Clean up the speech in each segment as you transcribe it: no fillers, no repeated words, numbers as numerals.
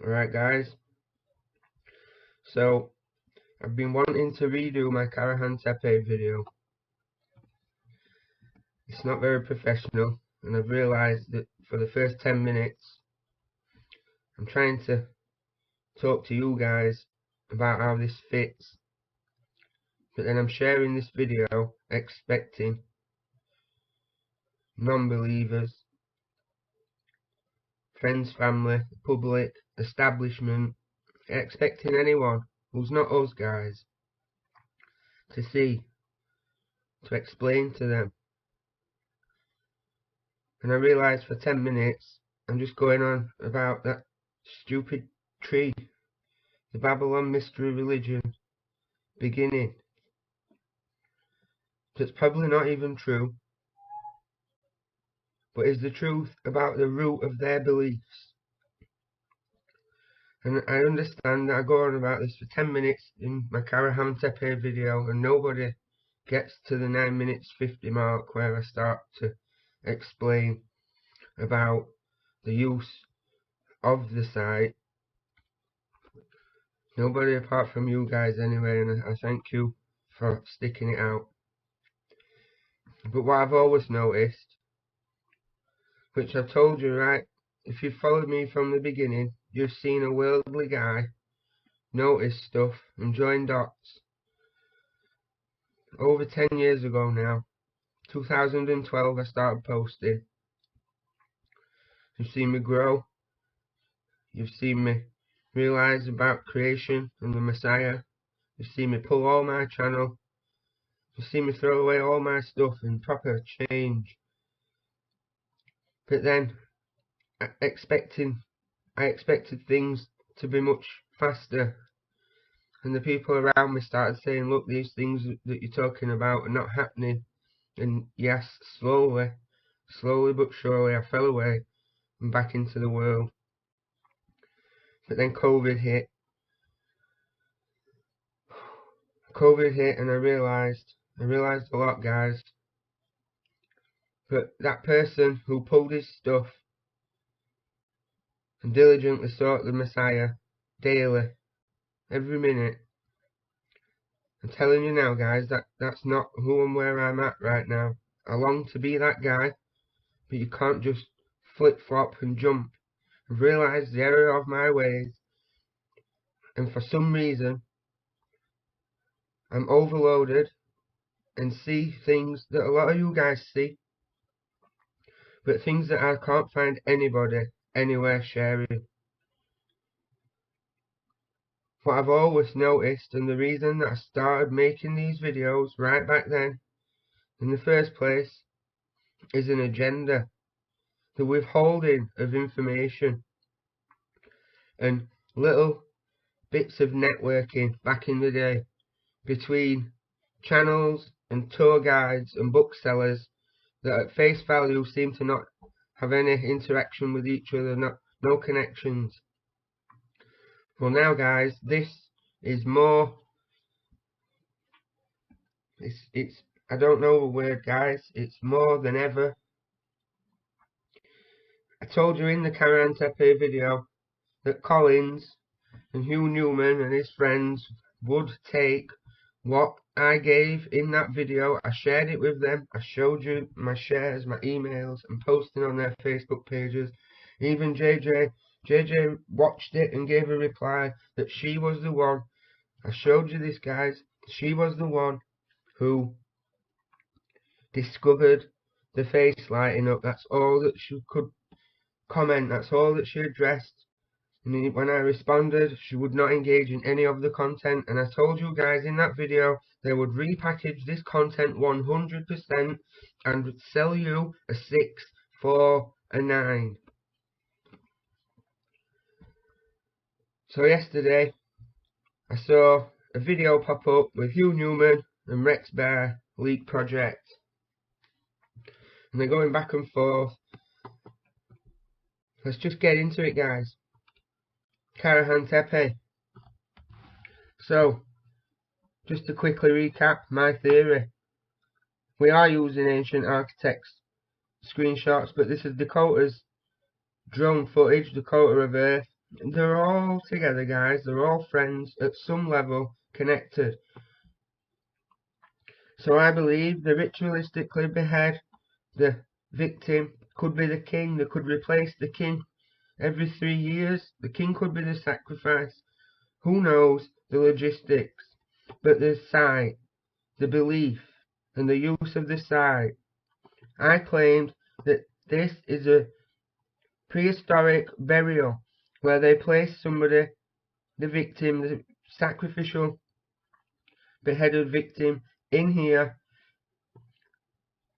Alright guys, so I've been wanting to redo my Karahan Tepe video. It's not very professional, and I've realised that for the first 10 minutes I'm trying to talk to you guys about how this fits, but then I'm sharing this video expecting non-believers, friends, family, public, establishment, expecting anyone who's not us guys to see, to explain to them. And I realised for 10 minutes I'm just going on about that stupid tree, the Babylon mystery religion beginning. That's probably not even true, but is the truth about the root of their beliefs. And I understand that I go on about this for 10 minutes in my Karahan Tepe video and nobody gets to the 9 minutes 50 mark where I start to explain about the use of the site. Nobody apart from you guys anyway, and I thank you for sticking it out. But what I've always noticed, which I've told you, right, if you've followed me from the beginning, you've seen a worldly guy notice stuff and join dots. Over 10 years ago now, 2012, I started posting. You've seen me grow. You've seen me realise about creation and the Messiah. You've seen me pull all my channel. You've seen me throw away all my stuff and proper change. But then, I expected things to be much faster. And the people around me started saying, look, these things that you're talking about are not happening. And yes, slowly but surely, I fell away and back into the world. But then COVID hit. And I realised a lot, guys. But that person who pulled his stuff and diligently sought the Messiah daily, every minute, I'm telling you now, guys, that's not who and where I'm at right now. I long to be that guy, but you can't just flip-flop and jump. I've realised the error of my ways, and for some reason, I'm overloaded and see things that a lot of you guys see, but things that I can't find anybody anywhere sharing. What I've always noticed, and the reason that I started making these videos right back then, in the first place, is an agenda. The withholding of information and little bits of networking back in the day between channels and tour guides and booksellers that at face value seem to not have any interaction with each other, no connections. Well now guys, this is more, it's I don't know the word guys, it's more than ever. I told you in the Karahan Tepe video that Collins and Hugh Newman and his friends would take what I gave in that video. I shared it with them. I showed you my shares, my emails, and posting on their Facebook pages. Even JJ watched it and gave a reply that she was the one. I showed you this, guys. She was the one who discovered the face lighting up. That's all that she could comment. That's all that she addressed. And when I responded, she would not engage in any of the content. And I told you guys in that video they would repackage this content 100% and sell you a 6 for a 9. So yesterday I saw a video pop up with Hugh Newman and Rex Bear Leak Project, and they're going back and forth. Let's just get into it, guys. Karahan Tepe. So, just to quickly recap my theory. We are using ancient architects' screenshots, but this is Dakota's drone footage, Dakota of Earth, They're all together, guys. They're all friends at some level, connected. So I believe they ritualistically behead the victim. Could be the king. They could replace the king every 3 years. The king could be the sacrifice. Who knows the logistics? But the site, the belief, and the use of the site. I claimed that this is a prehistoric burial where they place somebody, the victim, the sacrificial beheaded victim, in here.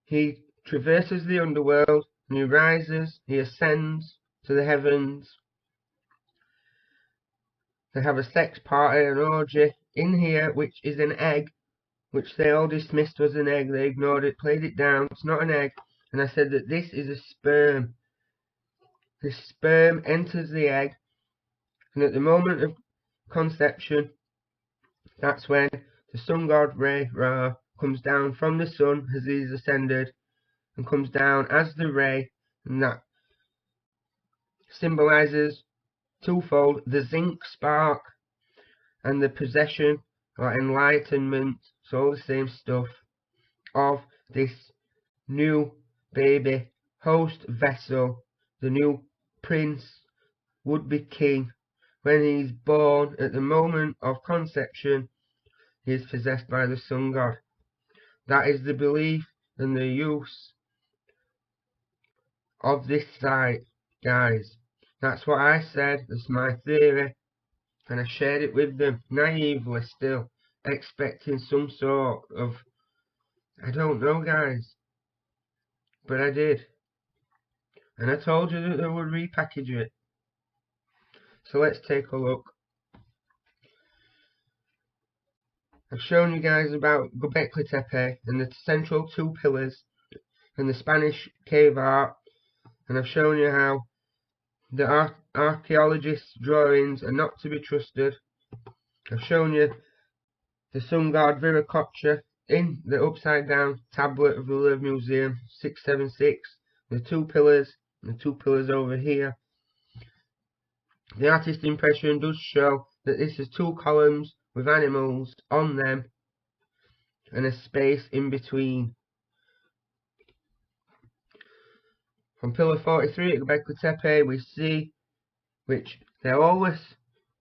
He traverses the underworld and he rises, he ascends to the heavens. They have a sex party, an orgy in here, which is an egg, which they all dismissed was an egg. They ignored it, played it down. It's not an egg. And I said that this is a sperm. The sperm enters the egg, and at the moment of conception, that's when the sun god Ra comes down from the sun as he's ascended, and comes down as the ray, and that symbolizes twofold: the zinc spark and the possession or enlightenment, it's all the same stuff, of this new baby host vessel, the new prince, would-be king. When he's born, at the moment of conception, he is possessed by the sun god. That is the belief and the use of this site, guys. That's what I said, that's my theory, and I shared it with them, naively still, expecting some sort of, I don't know, guys, but I did. And I told you that they would repackage it. So let's take a look. I've shown you guys about Göbekli Tepe and the central 2 pillars and the Spanish cave art, and I've shown you how the archaeologists' drawings are not to be trusted. I've shown you the sun god Viracocha in the upside down tablet of the Louvre Museum 676, the 2 pillars, and the 2 pillars over here. The artist impression does show that this is 2 columns with animals on them and a space in between. From pillar 43 at Göbekli Tepe we see, which they always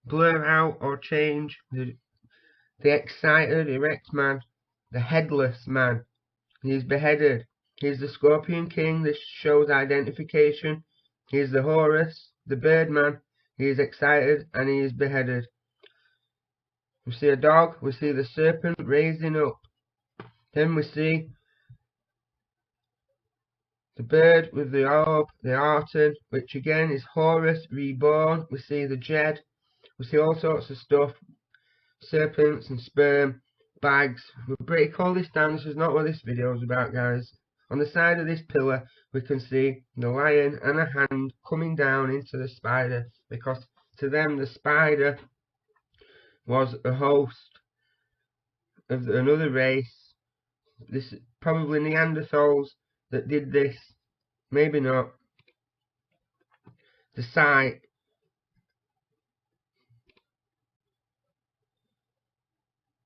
blur out or change, the excited erect man, the headless man. He is beheaded. He is the Scorpion King. This shows identification. He is the Horus, the bird man. He is excited and he is beheaded. We see a dog. We see the serpent raising up. Then we see the bird with the orb, the Arton, which again is Horus reborn. We see the Jed. We see all sorts of stuff. Serpents and sperm, bags. We'll break all this down. This is not what this video is about, guys. On the side of this pillar, we can see the lion and a hand coming down into the spider, because to them the spider was a host of another race. This probably Neanderthals that did this, maybe not. The site.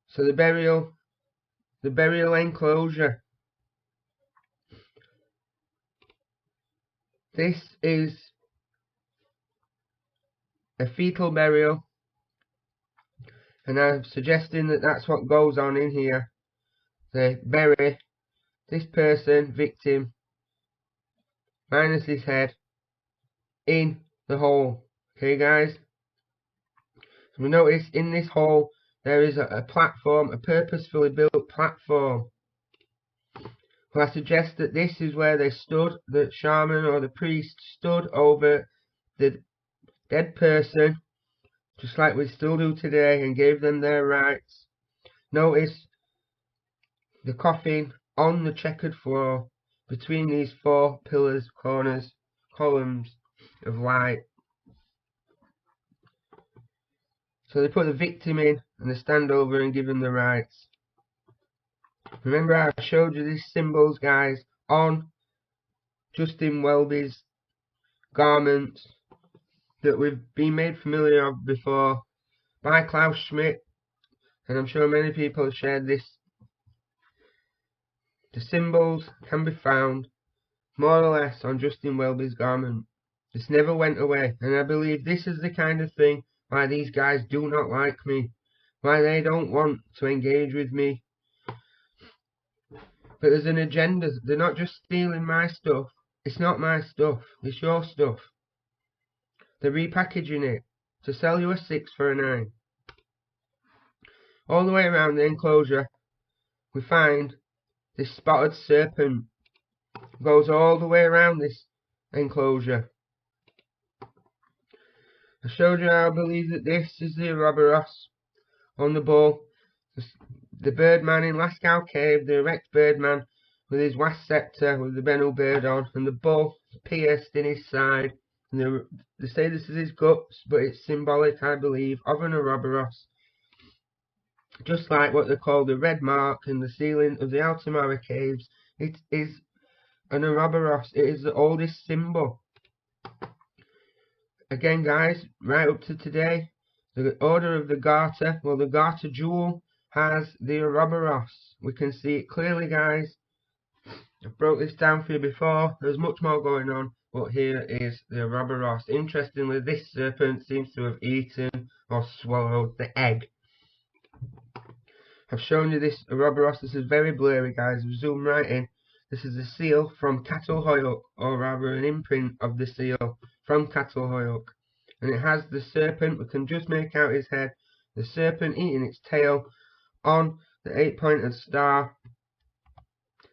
So the burial enclosure. This is a fetal burial, and I'm suggesting that that's what goes on in here. They bury this person, victim, minus his head, in the hole. Okay, guys? So we notice in this hole there is a platform, a purposefully built platform. Well, I suggest that this is where they stood, the shaman or the priest stood over the dead person, just like we still do today, and gave them their rights. Notice the coffin on the checkered floor between these 4 pillars, corners, columns of light. So they put the victim in and they stand over and give them the rights. Remember I showed you these symbols, guys, on Justin Welby's garments. that we've been made familiar of before by Klaus Schmidt, and I'm sure many people have shared this. The symbols can be found more or less on Justin Welby's garment. This never went away, and I believe this is the kind of thing why these guys do not like me, why they don't want to engage with me. But there's an agenda. They're not just stealing my stuff. It's not my stuff, it's your stuff. They're repackaging it to sell you a 6 for a 9. All the way around the enclosure we find this spotted serpent. Goes all the way around this enclosure. I showed you how I believe that this is the ouroboros on the bull. The birdman in Lascaux Cave, the erect birdman with his vast sceptre with the Bennu bird on, and the bull pierced in his side. And they say this is his guts, but it's symbolic, I believe, of an ouroboros. Just like what they call the red mark in the ceiling of the Altamara caves, it is an ouroboros. It is the oldest symbol. Again, guys, right up to today, the Order of the Garter, well, the Garter jewel has the ouroboros. We can see it clearly, guys. I broke this down for you before. There's much more going on, but here is the ouroboros. Interestingly, this serpent seems to have eaten or swallowed the egg. I've shown you this ouroboros. This is very blurry, guys. We zoom right in. This is a seal from Catalhoyuk, or rather an imprint of the seal from Catalhoyuk. And it has the serpent, we can just make out his head, the serpent eating its tail on the 8-pointed star,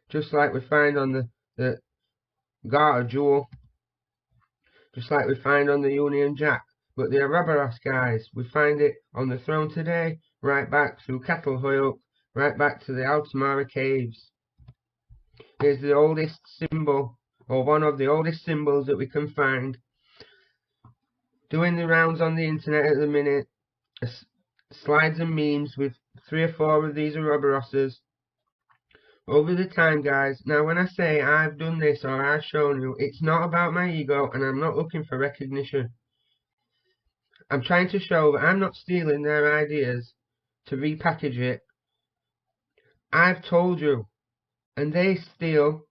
just like we find on the Garter jewel, just like we find on the Union Jack. But the ouroboros, guys, we find it on the throne today, right back through Catalhoyuk, right back to the Altamara caves. Here's the oldest symbol, or one of the oldest symbols that we can find. Doing the rounds on the internet at the minute, slides and memes with 3 or 4 of these ouroboroses over the time, guys. Now when I say I've done this or I've shown you, it's not about my ego, and I'm not looking for recognition. I'm trying to show that I'm not stealing their ideas to repackage it. I've told you, and they steal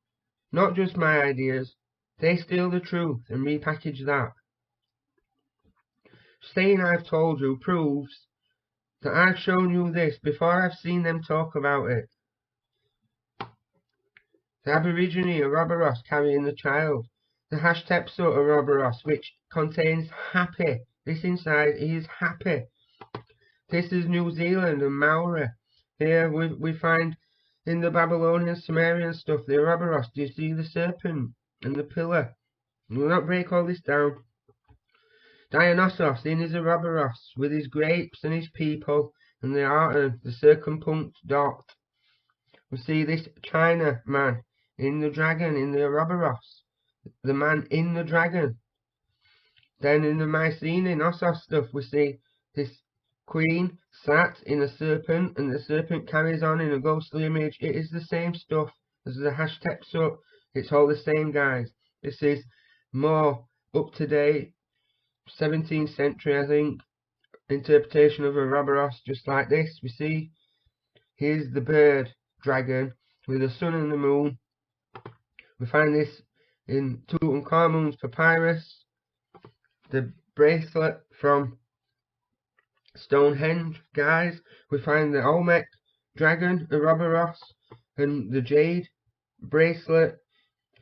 not just my ideas, they steal the truth and repackage that. Saying I've told you proves that I've shown you this before I've seen them talk about it. The Aborigine ouroboros carrying the child. The Hashtepsut ouroboros, which contains happy. This inside is happy. This is New Zealand and Maori. Here we find in the Babylonian, Sumerian stuff, the ouroboros. Do you see the serpent and the pillar? We'll not break all this down. Dionysos in his ouroboros with his grapes and his people and the art, the circumpunct dot. We see this China man in the dragon in the ouroboros, the man in the dragon. Then in the Mycenaean Knossos stuff we see this queen sat in a serpent, and the serpent carries on in a ghostly image. It is the same stuff as the Hashtepsut. It's all the same, guys. This is more up to date, 17th century, I think, interpretation of ouroboros, just like this. We see here's the bird dragon with the sun and the moon. We find this in Tutankhamun's papyrus. The bracelet from Stonehenge, guys. We find the Olmec dragon, ouroboros, and the jade bracelet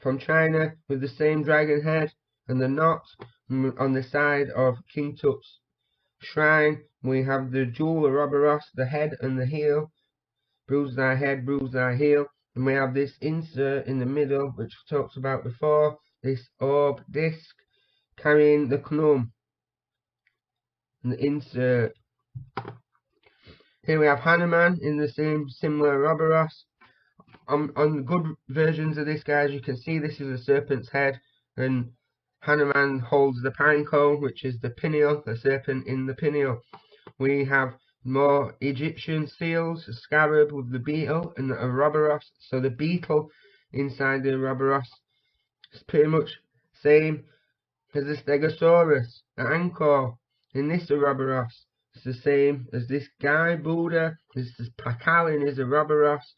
from China with the same dragon head and the knot on the side of King Tut's shrine. We have the jewel ouroboros, the head and the heel. Bruise thy head, bruise thy heel. And we have this insert in the middle, which we talked about before, this orb disc carrying the Knum. And the insert. Here we have Hanuman in the same similar ouroboros. On good versions of this, guys, you can see this is a serpent's head, and Hanuman holds the pine cone, which is the pineal, the serpent in the pineal. We have more Egyptian seals, a scarab with the beetle and the ouroboros. So the beetle inside the ouroboros is pretty much same There's a stegosaurus at Angkor in this ouroboros. It's the same as this guy Buddha. This is Pakal in his ouroboros.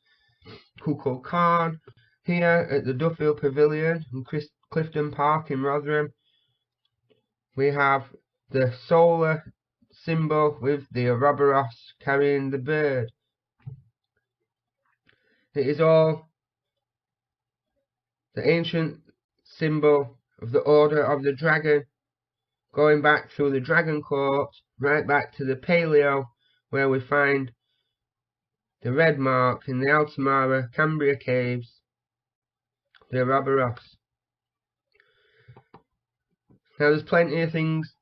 Kukulkan here at the Duffield Pavilion in Clifton Park in Rotherham. We have the solar symbol with the ouroboros carrying the bird. It is all the ancient symbol of the Order of the Dragon, going back through the Dragon Court, right back to the Paleo, where we find the red mark in the Altamara Cambria Caves, the ouroboros. Now there's plenty of things,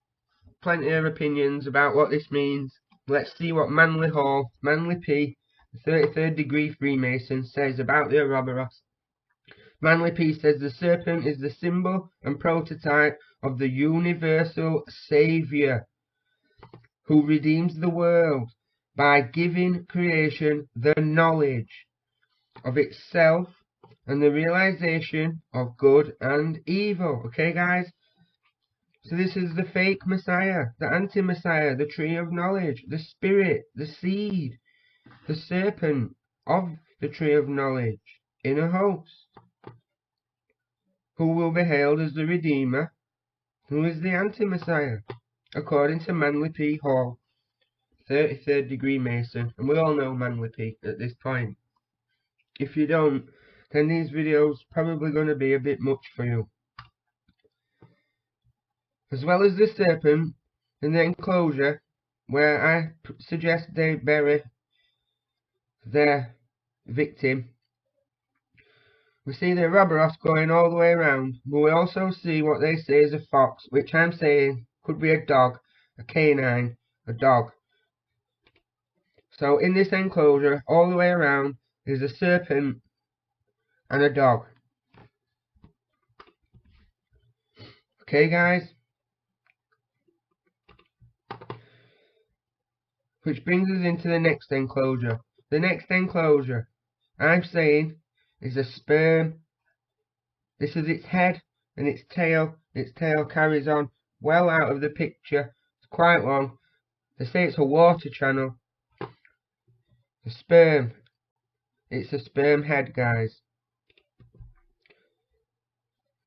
plenty of opinions about what this means. Let's see what Manly Hall, Manly P, the 33rd degree Freemason, says about the ouroboros. Manly P says the serpent is the symbol and prototype of the universal Saviour who redeems the world by giving creation the knowledge of itself and the realization of good and evil. Okay, guys? So this is the fake Messiah, the anti-Messiah, the tree of knowledge, the spirit, the seed, the serpent of the tree of knowledge in a host, who will be hailed as the Redeemer, who is the anti-Messiah, according to Manly P. Hall, 33rd degree Mason. And we all know Manly P at this point. If you don't, then these videos probably going to be a bit much for you. As well as the serpent in the enclosure where I suggest they bury their victim, we see the ouroboros going all the way around, but we also see what they say is a fox, which I'm saying could be a dog, a canine, a dog. So in this enclosure, all the way around, is a serpent and a dog. Okay, guys? Which brings us into the next enclosure. The next enclosure, I'm saying, is a sperm. This is its head and its tail. Its tail carries on well out of the picture. It's quite long. They say it's a water channel. The sperm. It's a sperm head, guys.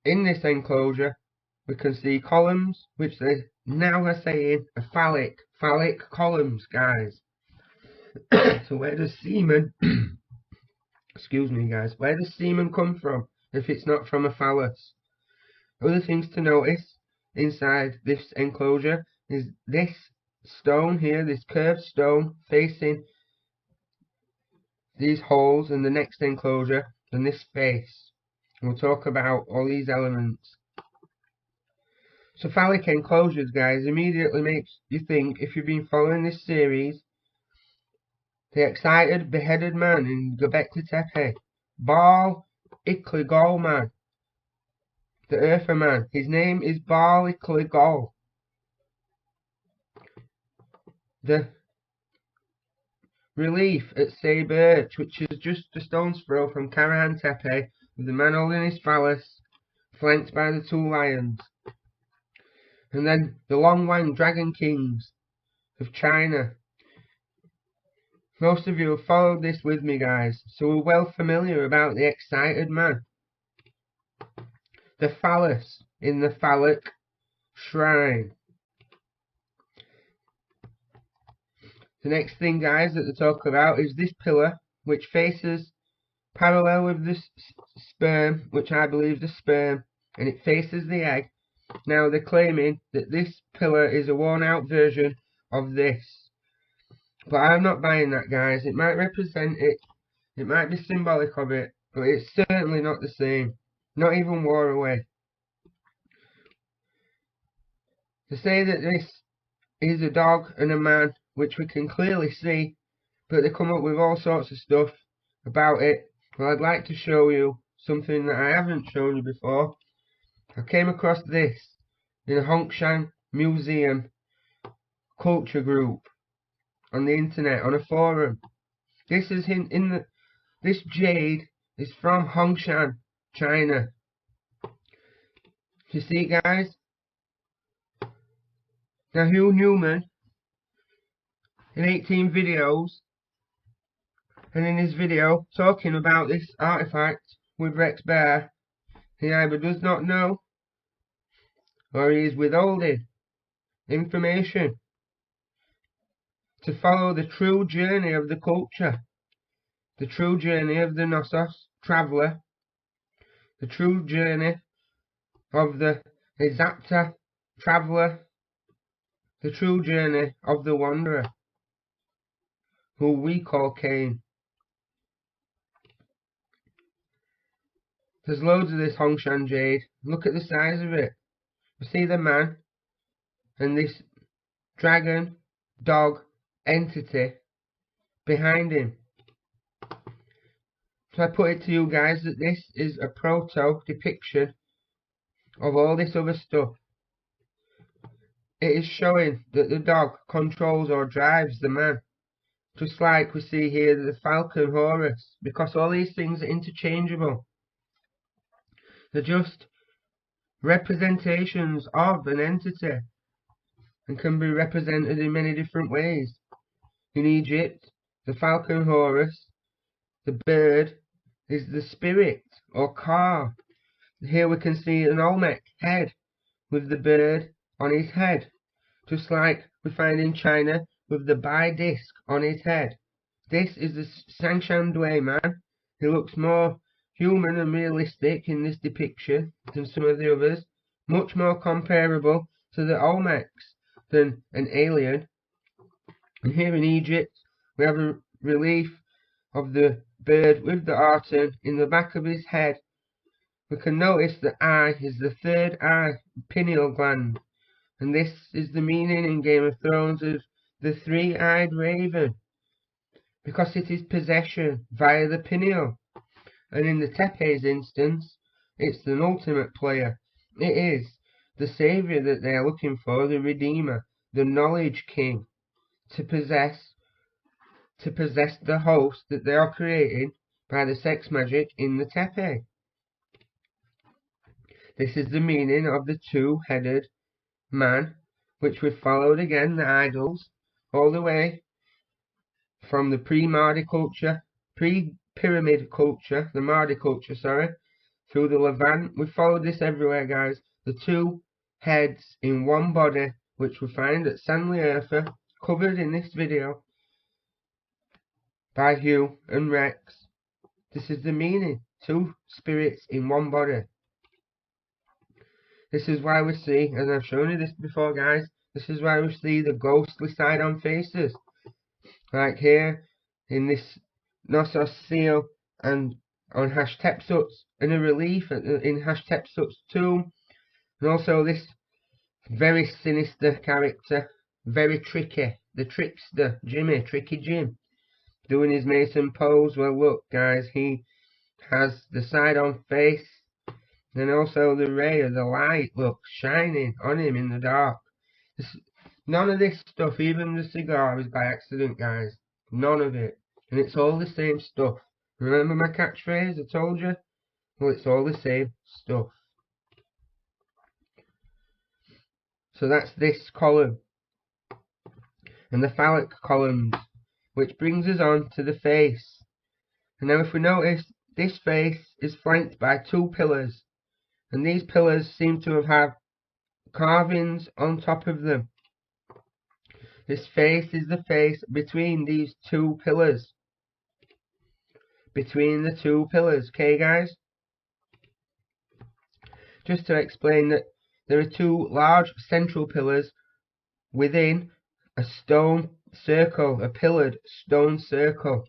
In this enclosure, we can see columns, which they now are saying are phallic. Phallic columns, guys. So where does semen, excuse me guys, where does semen come from if it's not from a phallus? Other things to notice inside this enclosure is this stone here, this curved stone facing these holes in the next enclosure, and this face. We'll talk about all these elements. So phallic enclosures, guys, immediately makes you think, if you've been following this series, the excited beheaded man in Göbekli Tepe, Baal Ikligol man, the Earther man. His name is Baal Ikligol. The relief at Say Birch, which is just a stone's throw from Karahan Tepe, with the man holding his phallus, flanked by the two lions. And then the Long Wang Dragon Kings of China. Most of you have followed this with me, guys, so we're well familiar about the excited man. The phallus in the phallic shrine. The next thing, guys, that they talk about is this pillar, which faces parallel with this sperm, which I believe is the sperm, and it faces the egg. Now they're claiming that this pillar is a worn out version of this. But I'm not buying that, guys. It might represent it, it might be symbolic of it, but it's certainly not the same. Not even wore away. To say that this is a dog and a man, which we can clearly see, but they come up with all sorts of stuff about it. Well, I'd like to show you something that I haven't shown you before. I came across this in a Hongshan Museum culture group on the internet, on a forum. This is this jade is from Hongshan, China. You see, guys, Now Hugh Newman, in 18 videos, and in his video talking about this artifact with Rex Bear, he either does not know or he is withholding information to follow the true journey of the culture, the true journey of the Knossos traveller, the true journey of the Exapta traveller, the true journey of the wanderer, who we call Cain. There's loads of this Hongshan jade. Look at the size of it. You see the man and this dragon, dog, entity behind him. So I put it to you guys that this is a proto depiction of all this other stuff. It is showing that the dog controls or drives the man. Just like we see here the falcon Horus, because all these things are interchangeable. They're just representations of an entity and can be represented in many different ways. In Egypt, the falcon Horus, the bird, is the spirit or Ka. Here we can see an Olmec head with the bird on his head, just like we find in China with the Bai disc on his head. This is the Sangshandwei man. He looks more human and realistic in this depiction than some of the others, much more comparable to the Olmecs than an alien. And here in Egypt we have a relief of the bird with the Arton in the back of his head. We can notice the eye is the third eye, pineal gland, and this is the meaning in Game of Thrones of the three-eyed raven, because it is possession via the pineal. And in the Tepe's instance, it's the ultimate player. It is the saviour that they are looking for, the redeemer, the knowledge king, to possess the host that they are creating by the sex magic in the Tepe. This is the meaning of the two-headed man, which we've followed again, the idols, all the way from the pre-Mardi culture, pre-pyramid culture, the Mardi culture, sorry, through the Levant. We've followed this everywhere, guys. The two heads in one body, which we find at Sanliurfa, covered in this video by Hugh and Rex. This is the meaning. Two spirits in one body. This is why we see, and I've shown you this before, guys, this is why we see the ghostly side on faces. Like here, in this Knossos seal, and on Hatshepsut's, and a relief in Hatshepsut's tomb, and also this very sinister character, very tricky, the trickster, Jimmy, Tricky Jim, doing his Mason pose. Well, look, guys, he has the side on face, and also the ray of the light, look, shining on him in the dark. None of this stuff, even the cigar, is by accident, guys. None of it. And it's all the same stuff. Remember my catchphrase I told you? Well, it's all the same stuff. So that's this column. And the phallic columns, which brings us on to the face. And now if we notice, this face is flanked by two pillars. And these pillars seem to have had carvings on top of them. This face is the face between these two pillars. Between the two pillars, okay guys? Just to explain that there are two large central pillars within a stone circle, a pillared stone circle.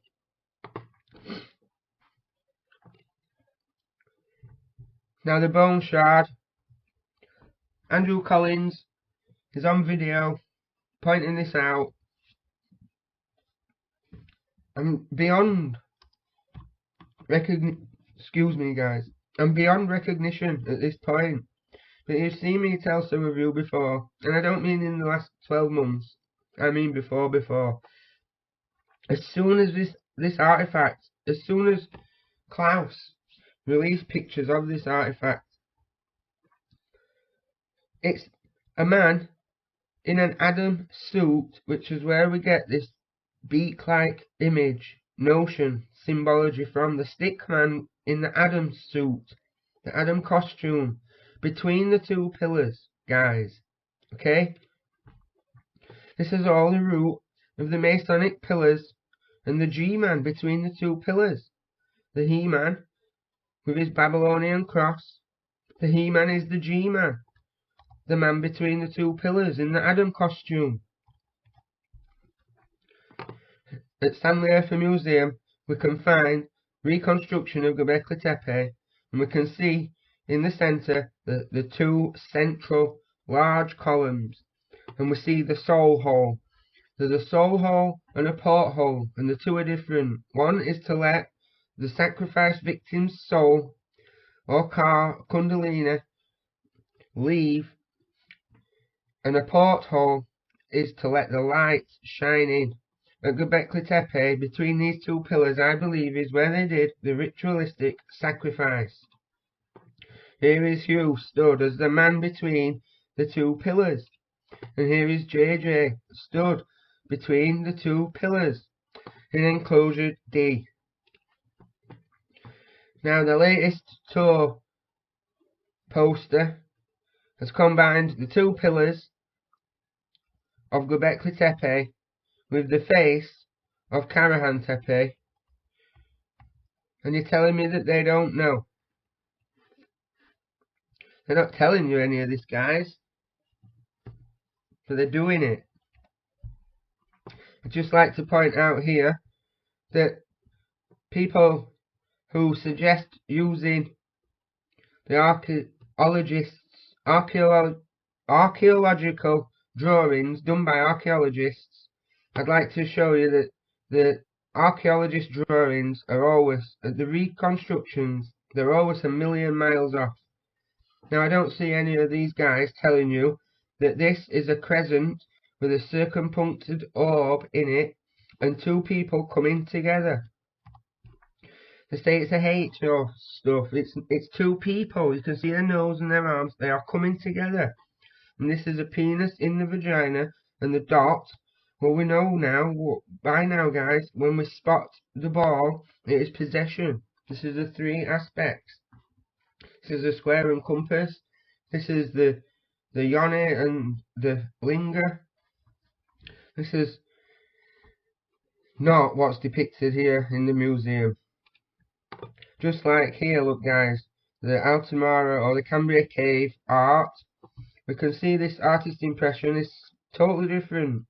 Now the bone shard, Andrew Collins is on video pointing this out. I'm beyond excuse me guys, I'm beyond recognition at this point. But you've seen me tell some of you before, and I don't mean in the last 12 months, I mean before. As soon as this artifact, as soon as Klaus released pictures of this artifact, it's a man in an Adam suit, which is where we get this beak-like image, notion, symbology from, the stick man in the Adam suit, the Adam costume, between the two pillars, guys. Okay? This is all the root of the Masonic pillars and the G-man between the two pillars. The He-man with his Babylonian cross. The He-man is the G-man, the man between the two pillars in the Adam costume. At Sanliurfa Museum we can find reconstruction of Göbekli Tepe, and we can see in the centre the two central large columns, and we see the soul hole. There's a soul hole and a porthole, and the two are different. One is to let the sacrificed victim's soul, or Kundalini, leave, and a porthole is to let the light shine in. At Göbekli Tepe, between these two pillars, I believe, is where they did the ritualistic sacrifice. Here is Hugh stood as the man between the two pillars, and here is JJ stood between the two pillars in enclosure D. Now the latest tour poster has combined the two pillars of Göbekli Tepe with the face of Karahan Tepe, and you're telling me that they don't know? They're not telling you any of this, guys, but they're doing it. I'd just like to point out here that people who suggest using the archaeological drawings done by archaeologists, I'd like to show you that the archaeologist drawings are always, the reconstructions, they're always a million miles off. Now I don't see any of these guys telling you that this is a crescent with a circumpunctured orb in it and two people coming together. They say it's a H or stuff. It's two people. You can see their nose and their arms. They are coming together. And this is a penis in the vagina, and the dot. Well, we know now, by now, guys, when we spot the ball, it is possession. This is the three aspects. This is a square and compass. This is the yoni and the linga. This is not what's depicted here in the museum. Just like here, look guys, the Altamara or the Cambria Cave art, we can see this artist impression is totally different.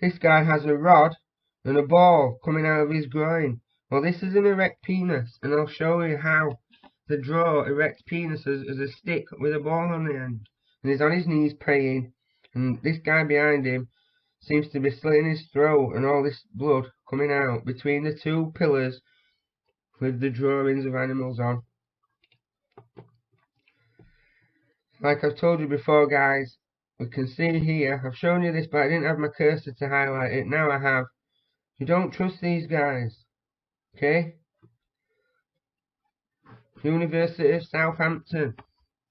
This guy has a rod and a ball coming out of his groin. Well, this is an erect penis, and I'll show you how to draw erect penises as a stick with a ball on the end. And he's on his knees praying, and this guy behind him seems to be slitting his throat and all this blood coming out between the two pillars with the drawings of animals on. Like I've told you before, guys, we can see here, I've shown you this but I didn't have my cursor to highlight it, now I have. You don't trust these guys, okay? University of Southampton,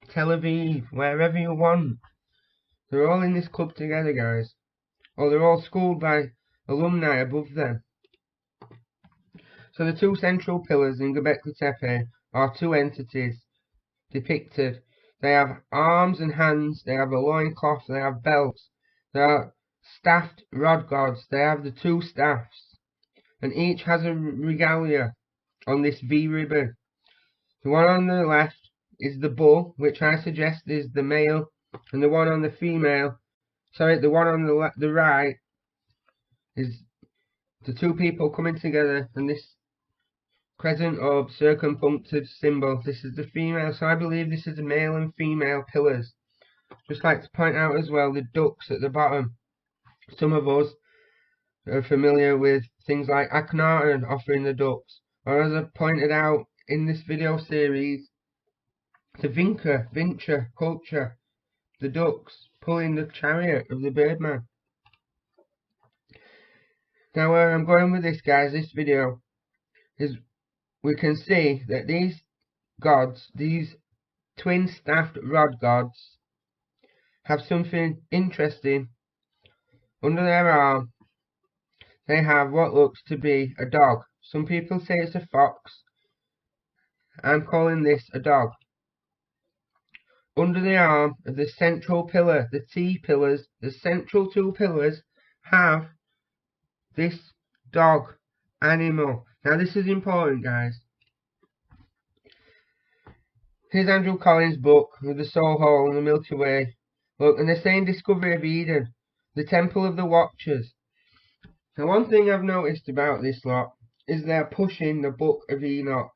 Tel Aviv, wherever you want. They're all in this club together, guys. Or they're all schooled by alumni above them. So the two central pillars in Göbekli Tepe are two entities depicted. They have arms and hands, they have a loincloth, they have belts. They are staffed rod gods, they have the two staffs. And each has a regalia on this V ribbon. The one on the left is the bull, which I suggest is the male, and the one on the female, the one on the right is the two people coming together, and this crescent of circumpunctured symbol, this is the female, so I believe this is the male and female pillars. Just like to point out as well the ducks at the bottom. Some of us are familiar with things like Akhenaten offering the ducks, or as I pointed out in this video series, the Vinca culture, the ducks pulling the chariot of the Birdman. Now where I'm going with this, guys, this video, is we can see that these gods, these twin staffed rod gods, have something interesting under their arm. They have what looks to be a dog. Some people say it's a fox. I'm calling this a dog. Under the arm of the central pillar, the T-pillars, the central two pillars have this dog animal. Now this is important, guys. Here's Andrew Collins' book with the soul hole and the Milky Way. Look, and they're saying Discovery of Eden, the Temple of the Watchers. Now one thing I've noticed about this lot is they're pushing the Book of Enoch.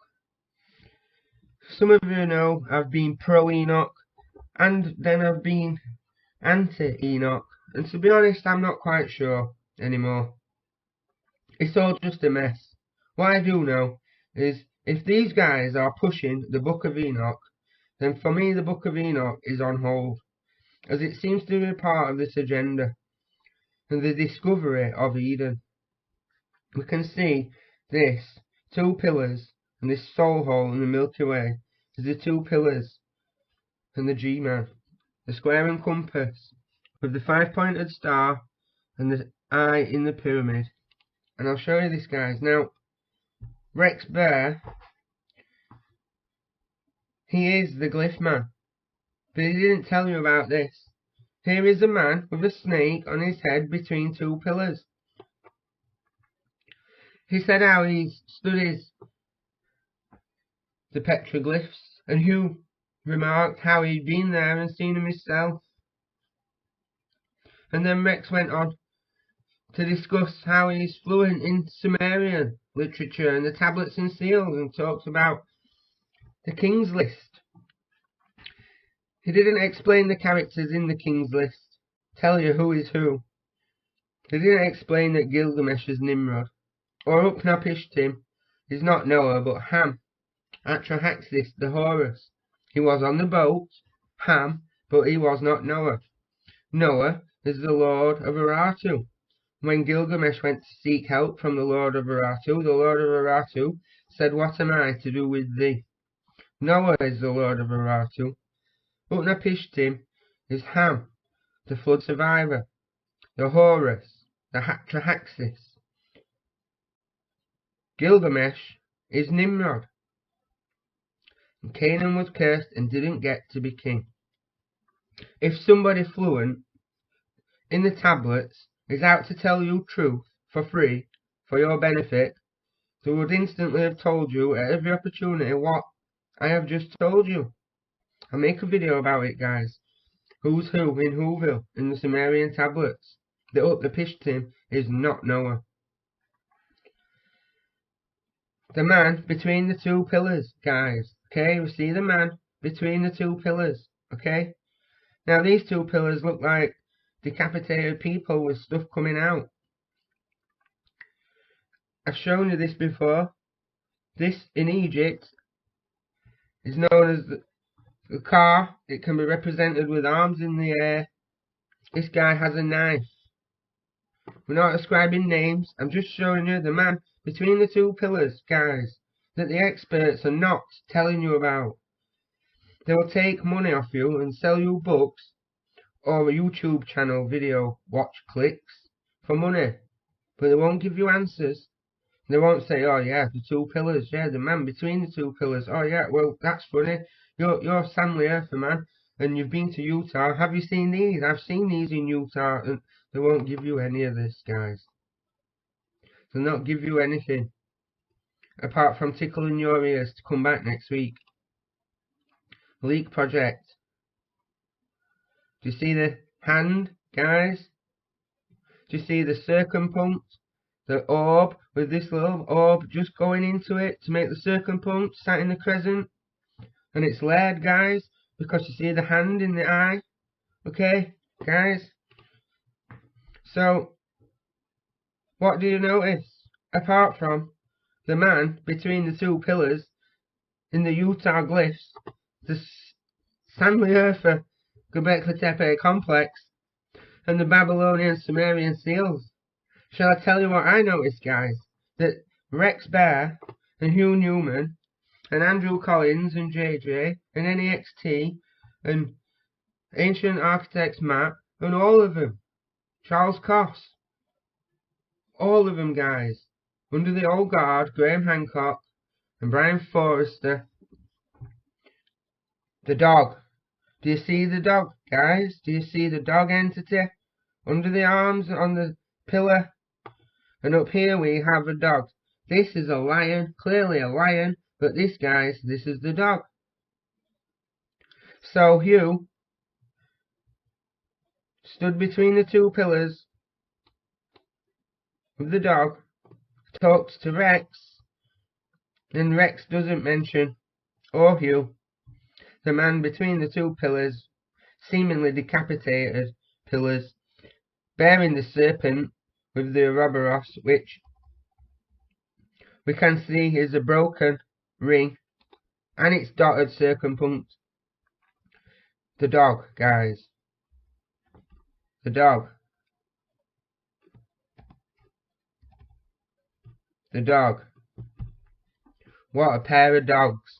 Some of you know I've been pro-Enoch, and then I've been anti-Enoch. And to be honest, I'm not quite sure anymore. It's all just a mess. What I do know is if these guys are pushing the Book of Enoch, then for me the Book of Enoch is on hold, as it seems to be part of this agenda and the discovery of Eden. We can see this two pillars and this soul hole in the Milky Way is the two pillars and the G-man, the square and compass with the 5-pointed star and the eye in the pyramid. And I'll show you this, guys. Now, Rex Bear, he is the glyph man, but he didn't tell you about this. Here is a man with a snake on his head between two pillars. He said how he studies the petroglyphs, and Hugh remarked how he'd been there and seen them himself. And then Rex went on to discuss how he's fluent in Sumerian literature and the tablets and seals, and talks about the King's List. He didn't explain the characters in the King's List, tell you who is who. He didn't explain that Gilgamesh is Nimrod, or Utnapishtim is not Noah but Ham, Atrahaxis the Horus. He was on the boat, Ham, but he was not Noah. Noah is the Lord of Urartu. When Gilgamesh went to seek help from the Lord of Urartu, the Lord of Urartu said, "What am I to do with thee?" Noah is the Lord of Urartu. Utnapishtim is Ham, the flood survivor, the Horus, the Atrahaxis. Gilgamesh is Nimrod. And Canaan was cursed and didn't get to be king. If somebody fluent in the tablets is out to tell you truth for free, for your benefit, they would instantly have told you at every opportunity what I have just told you. I'll make a video about it, guys. Who's who in Whoville in the Sumerian tablets. The Utnapishtim is not Noah. The man between the two pillars, guys. Okay, we see the man between the two pillars. Okay. Now these two pillars look like decapitated people with stuff coming out. I've shown you this before. This in Egypt is known as the car. It can be represented with arms in the air. This guy has a knife. We're not ascribing names. I'm just showing you the man between the two pillars, guys, that the experts are not telling you about. They will take money off you and sell you books or a YouTube channel video watch clicks for money, but they won't give you answers. They won't say, "Oh yeah, the two pillars, yeah, the man between the two pillars. Oh yeah, well that's funny. You're Stanley Earther, man, and you've been to Utah. Have you seen these? I've seen these in Utah." And they won't give you any of this, guys. They'll not give you anything apart from tickling your ears to come back next week. Leak project. Do you see the hand, guys? Do you see the circumpunct? The orb, with this little orb just going into it to make the circumpunct, sat in the crescent. And it's layered, guys, because you see the hand in the eye. Okay, guys? So, what do you notice? Apart from the man between the two pillars in the Utah glyphs, the Stanley Earther Göbekli Tepe complex, and the Babylonian Sumerian seals. Shall I tell you what I noticed, guys? That Rex Bear and Hugh Newman and Andrew Collins and JJ and NEXT and ancient architect's map, and all of them. Charles Coss. All of them, guys. Under the old guard, Graham Hancock and Brian Forrester. The dog. Do you see the dog, guys? Do you see the dog entity? Under the arms on the pillar. And up here we have a dog. This is a lion, clearly a lion, but this, guys, this is the dog. So Hugh stood between the two pillars with the dog, talks to Rex, and Rex doesn't mention, or Hugh, the man between the two pillars, seemingly decapitated pillars, bearing the serpent with the ouroboros, which we can see is a broken ring, and it's dotted circumpunct. The dog, guys. The dog. The dog. What a pair of dogs.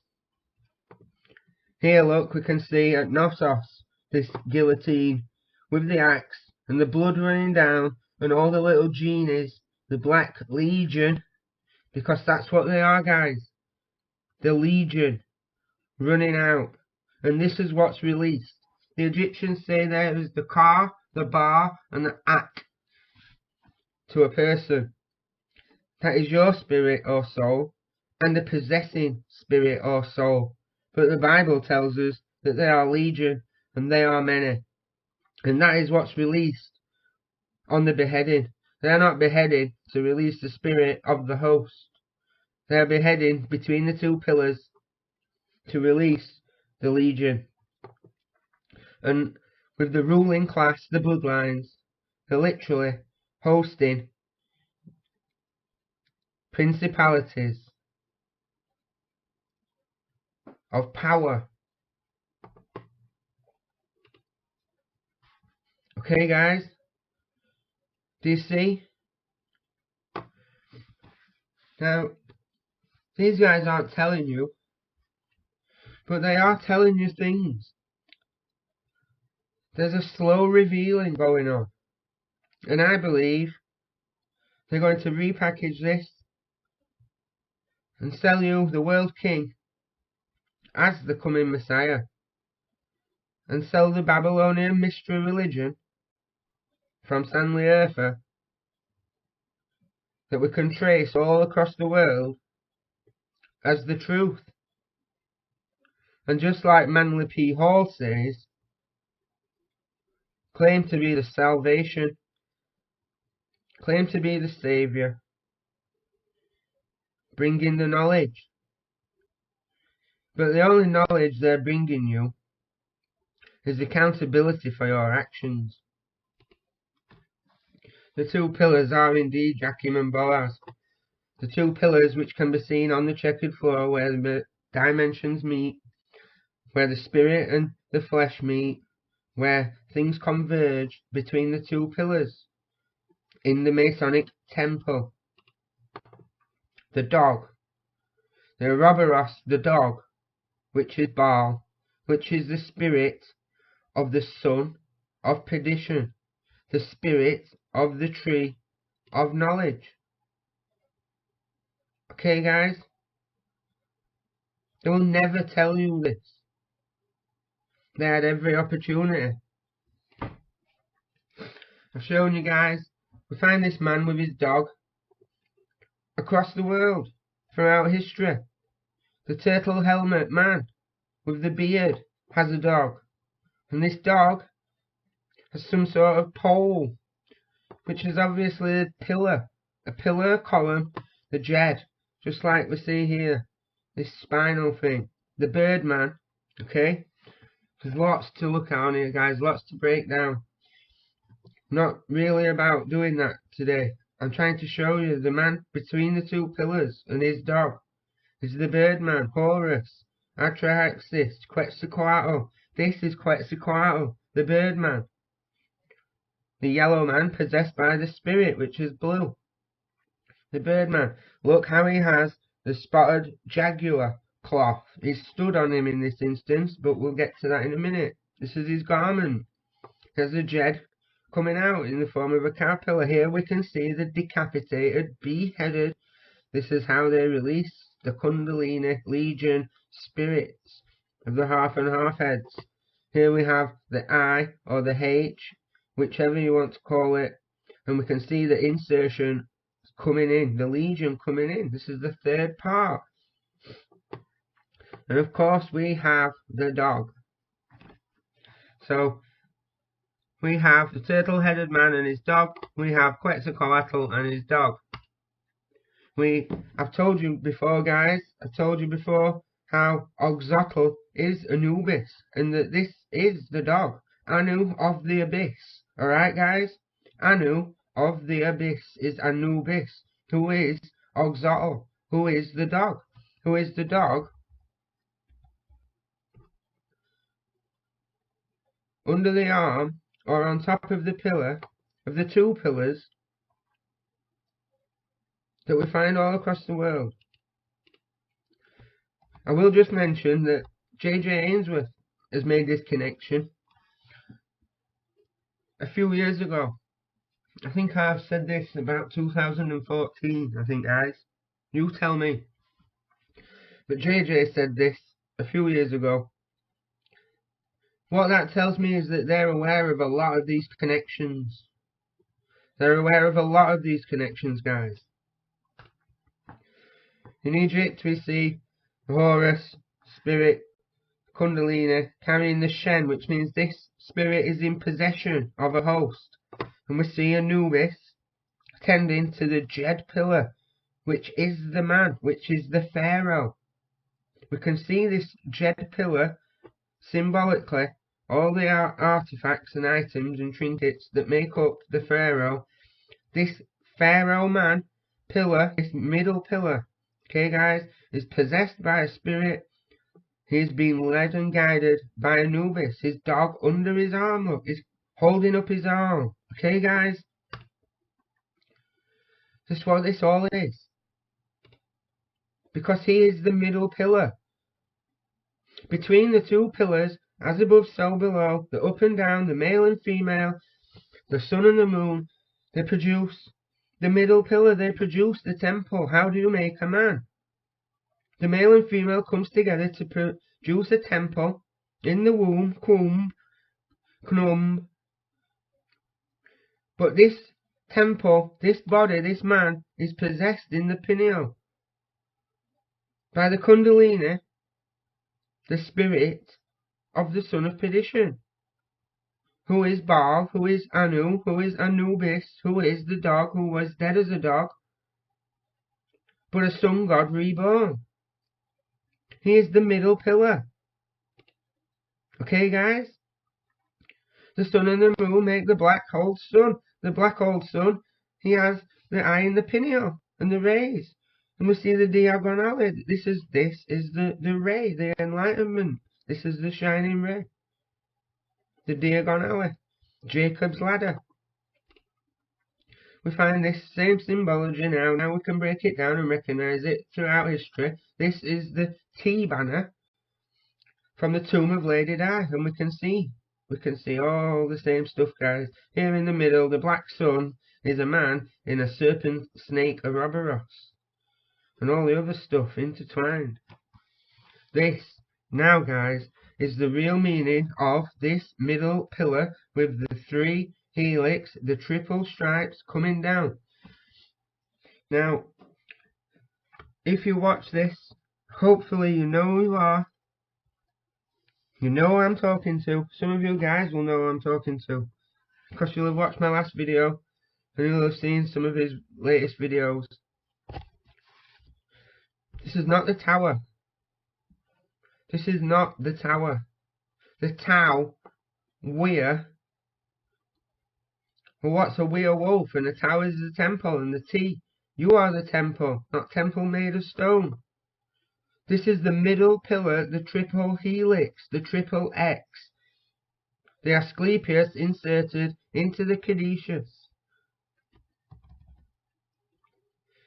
Here, look, we can see at Knossos, this guillotine with the axe and the blood running down and all the little genies, the Black Legion, because that's what they are, guys. The Legion running out. And this is what's released. The Egyptians say there is the ka, the ba, and the ak to a person. That is your spirit or soul, and the possessing spirit or soul. But the Bible tells us that they are legion, and they are many. And that is what's released on the beheading. They are not beheaded to release the spirit of the host. They are beheading between the two pillars to release the legion. And with the ruling class, the bloodlines, they're literally hosting principalities of power. Okay, guys? Do you see? Now, these guys aren't telling you, but they are telling you things. There's a slow revealing going on. And I believe they're going to repackage this and sell you the world king as the coming Messiah. And sell the Babylonian mystery religion from Sanliurfa that we can trace all across the world as the truth. And just like Manly P. Hall says, claim to be the salvation, claim to be the saviour, bringing the knowledge. But the only knowledge they're bringing you is accountability for your actions. The two pillars are indeed Jachim and Boaz. The two pillars which can be seen on the checkered floor where the dimensions meet, where the spirit and the flesh meet, where things converge between the two pillars. In the Masonic temple. The dog. The ouroboros, the dog, which is Baal, which is the spirit of the son of perdition, the spirit of the tree of knowledge. Okay, guys? They will never tell you this. They had every opportunity. I've shown you guys. We find this man with his dog across the world, throughout history. The turtle helmet man with the beard has a dog. And this dog has some sort of pole, which is obviously a pillar, a column, the jed, just like we see here, this spinal thing. The bird man, okay? There's lots to look at on here, guys, lots to break down. Not really about doing that today. I'm trying to show you the man between the two pillars and his dog. This is the bird man, Horus, Atrahaxis, Quetzalcoatl. This is Quetzalcoatl, the bird man. The yellow man possessed by the spirit, which is blue. The bird man. Look how he has the spotted jaguar cloth. He's stood on him in this instance, but we'll get to that in a minute. This is his garment. There's a jed coming out in the form of a caterpillar. Here we can see the decapitated, beheaded. This is how they release the Kundalini Legion spirits of the half and half heads. Here we have the I or the H, whichever you want to call it, and we can see the insertion coming in, the Legion coming in. This is the third part. And of course we have the dog. So we have the turtle-headed man and his dog. We have Quetzalcoatl and his dog. I've told you before, guys. I've told you before how Oxotl is Anubis, and that this is the dog, Anu of the Abyss. All right, guys. Anu of the Abyss is Anubis, who is Oxotl, who is the dog, who is the dog under the arm or on top of the pillar of the two pillars that we find all across the world. I will just mention that J.J. Ainsworth has made this connection a few years ago. I think I've said this about 2014, I think, guys. You tell me. But J.J. said this a few years ago. What that tells me is that they're aware of a lot of these connections. They're aware of a lot of these connections, guys. In Egypt, we see Horus, spirit, Kundalini, carrying the Shen, which means this spirit is in possession of a host. And we see Anubis tending to the Jed pillar, which is the man, which is the pharaoh. We can see this Jed pillar symbolically, all the artifacts and items and trinkets that make up the pharaoh. This pharaoh man pillar, this middle pillar, okay guys, is possessed by a spirit. He is being led and guided by Anubis, his dog under his arm, look, he's holding up his arm, okay guys? That's what this all is. Because he is the middle pillar. Between the two pillars, as above so below, the up and down, the male and female, the sun and the moon, they produce the middle pillar, they produce the temple. How do you make a man? The male and female comes together to produce a temple in the womb, knumb. But this temple, this body, this man, is possessed in the pineal by the Kundalini, the spirit of the son of perdition, who is Baal, who is Anu, who is Anubis, who is the dog, who was dead as a dog, but a sun god reborn. He is the middle pillar. Okay, guys? The sun and the moon make the black old sun. The black old sun, he has the eye in the pineal and the rays. And we see the diagonale. This is the ray, the enlightenment. This is the shining ray. The diagonale. Jacob's ladder. We find this same symbology now. Now we can break it down and recognize it throughout history. This is the T banner from the tomb of Lady Di, and we can see all the same stuff, guys. Here in the middle, the black sun is a man in a serpent snake ouroboros, and all the other stuff intertwined. This, now guys, is the real meaning of this middle pillar with the three helix, the triple stripes coming down. Now, if you watch this, hopefully you know who you are. You know who I'm talking to. Some of you guys will know who I'm talking to, because you'll have watched my last video and you'll have seen some of his latest videos. This is not the tower. This is not the tower. The Tau, we're. Well, what's a werewolf? And the tower is the temple, and the T, you are the temple, not temple made of stone. This is the middle pillar, the triple helix, the triple X. The Asclepius inserted into the caduceus.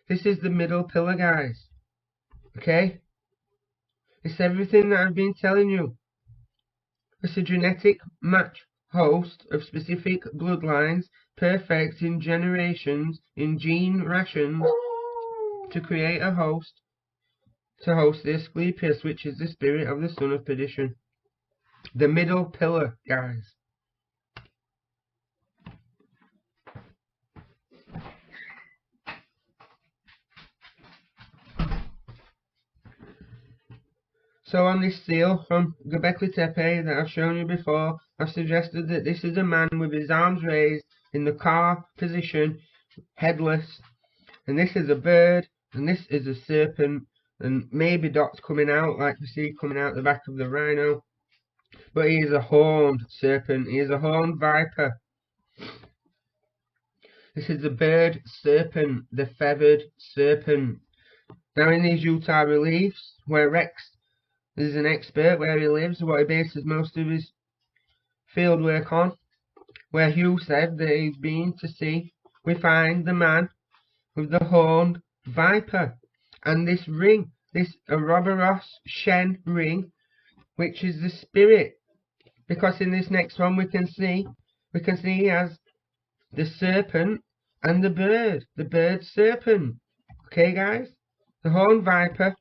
This is the middle pillar, guys. Okay? It's everything that I've been telling you. It's a genetic match host of specific bloodlines, perfect in generations, in gene rations, to create a host, to host the Asclepius, which is the spirit of the son of perdition. The middle pillar, guys. So on this seal from Göbekli Tepe that I've shown you before, I've suggested that this is a man with his arms raised in the car position, headless, and this is a bird, and this is a serpent, and maybe dots coming out like you see coming out the back of the rhino, but he is a horned serpent, he is a horned viper. This is the bird serpent, the feathered serpent. Now in these Utah reliefs, where Rex is an expert, where he lives, what he bases most of his field work on, where Hugh said that he's been to see, we find the man with the horned viper, and this ring, this ouroboros Shen ring, which is the spirit, because in this next one we can see he has the serpent and the bird serpent. Okay guys, the horned viper,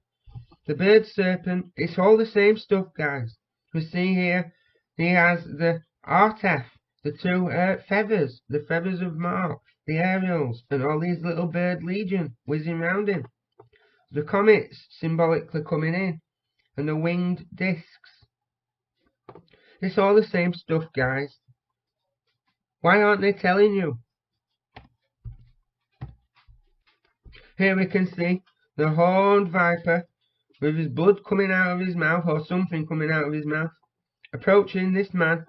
the bird serpent, it's all the same stuff guys. We see here he has the artef, the two feathers, the feathers of Mark, the aerials, and all these little bird legion whizzing round him. The comets symbolically coming in, and the winged discs. It's all the same stuff guys. Why aren't they telling you? Here we can see the horned viper with his blood coming out of his mouth, or something coming out of his mouth, approaching this man.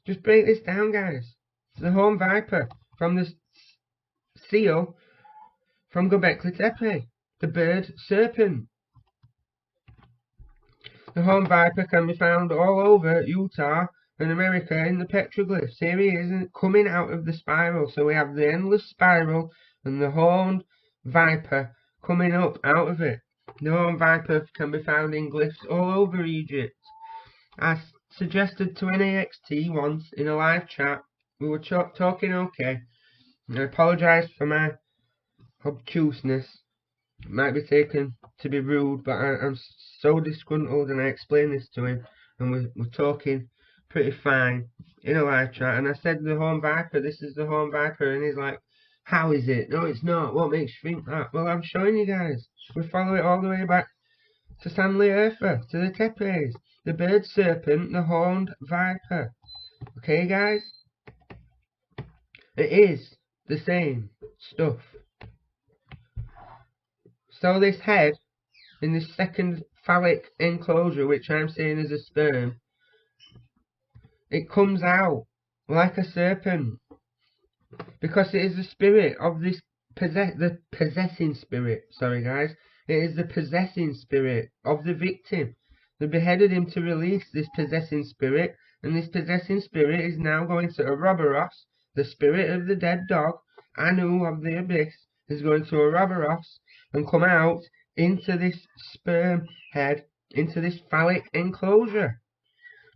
Just break this down guys. It's the horned viper from the seal from Göbekli Tepe, the bird serpent. The horned viper can be found all over Utah and America in the petroglyphs. Here he is coming out of the spiral. So we have the endless spiral and the horned viper coming up out of it. The horned viper can be found in glyphs all over Egypt. I suggested to NAXT once in a live chat, we were talking okay, and I apologise for my obtuseness. It might be taken to be rude, but I'm so disgruntled, and I explained this to him, and we're talking pretty fine in a live chat, and I said the horned viper, this is the horned viper, and he's like, how is it? No, it's not. What makes you think that? Well, I'm showing you guys. We follow it all the way back to Stanley Urfa, to the Tepes, the bird serpent, the horned viper. Okay, guys? It is the same stuff. So this head, in this second phallic enclosure, which I'm saying is a sperm, it comes out like a serpent, because it is the spirit of this the possessing spirit, sorry guys, it is the possessing spirit of the victim. They beheaded him to release this possessing spirit, and this possessing spirit is now going to Ouroboros, the spirit of the dead dog, Anu of the abyss, is going to Ouroboros and come out into this sperm head, into this phallic enclosure.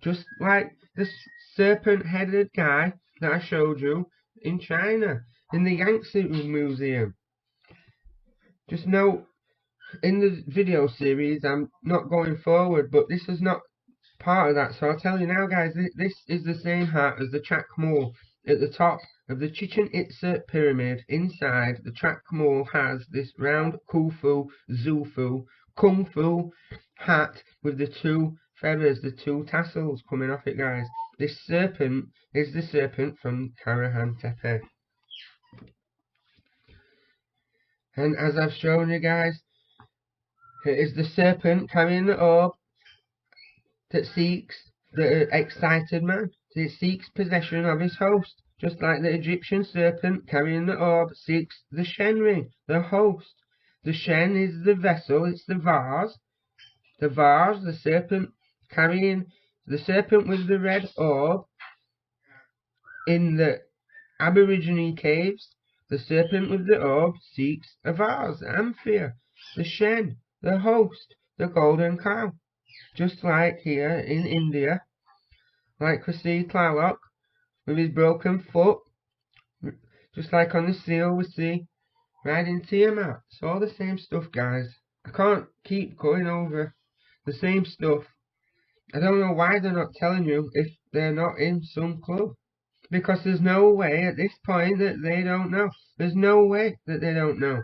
Just like the serpent-headed guy that I showed you in China, in the Yangtze Museum. Just note, in the video series, I'm not going forward, but this is not part of that, so I'll tell you now guys, this is the same hat as the Chakmul. At the top of the Chichen Itza pyramid, inside, the Chakmul has this round Khufu, Zufu, Kung Fu hat with the two feathers, the two tassels coming off it guys. This serpent is the serpent from Karahan Tepe. And as I've shown you guys, it is the serpent carrying the orb that seeks the excited man. It seeks possession of his host, just like the Egyptian serpent carrying the orb seeks the Shen ring, the host. The Shen is the vessel, it's the vase. The vase, the serpent carrying, the serpent with the red orb in the Aborigine caves. The serpent with the orb seeks a vase, Amphia. The Shen, the host, the golden cow. Just like here in India, like we see Tlaloc with his broken foot, just like on the seal we see riding Tiamat. It's all the same stuff, guys. I can't keep going over the same stuff. I don't know why they're not telling you if they're not in some club. Because there's no way at this point that they don't know. There's no way that they don't know.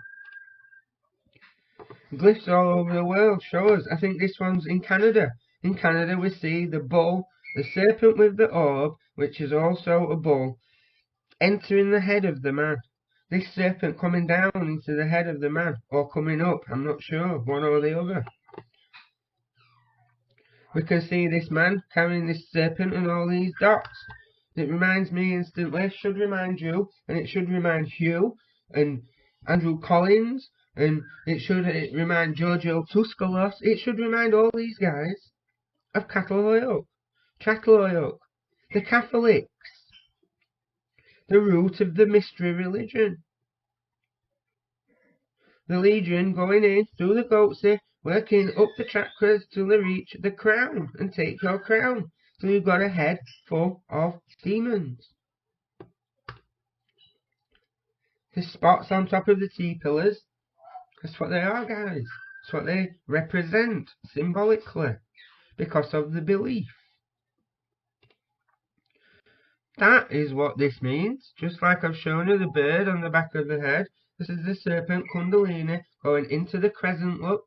Glyphs all over the world show us. I think this one's in Canada. In Canada we see the bull, the serpent with the orb, which is also a bull, entering the head of the man. This serpent coming down into the head of the man, or coming up, I'm not sure, one or the other. We can see this man carrying this serpent and all these dots. It reminds me instantly, it should remind you, and it should remind Hugh, and Andrew Collins, and it should remind Giorgio Tuscalos, it should remind all these guys of Chatloyoke, the Catholics, the root of the mystery religion. The Legion going in through the goatsy, working up the chakras till they reach the crown and take your crown. So you've got a head full of demons. The spots on top of the T-pillars, that's what they are, guys. That's what they represent symbolically because of the belief. That is what this means. Just like I've shown you the bird on the back of the head. This is the serpent Kundalini going into the crescent look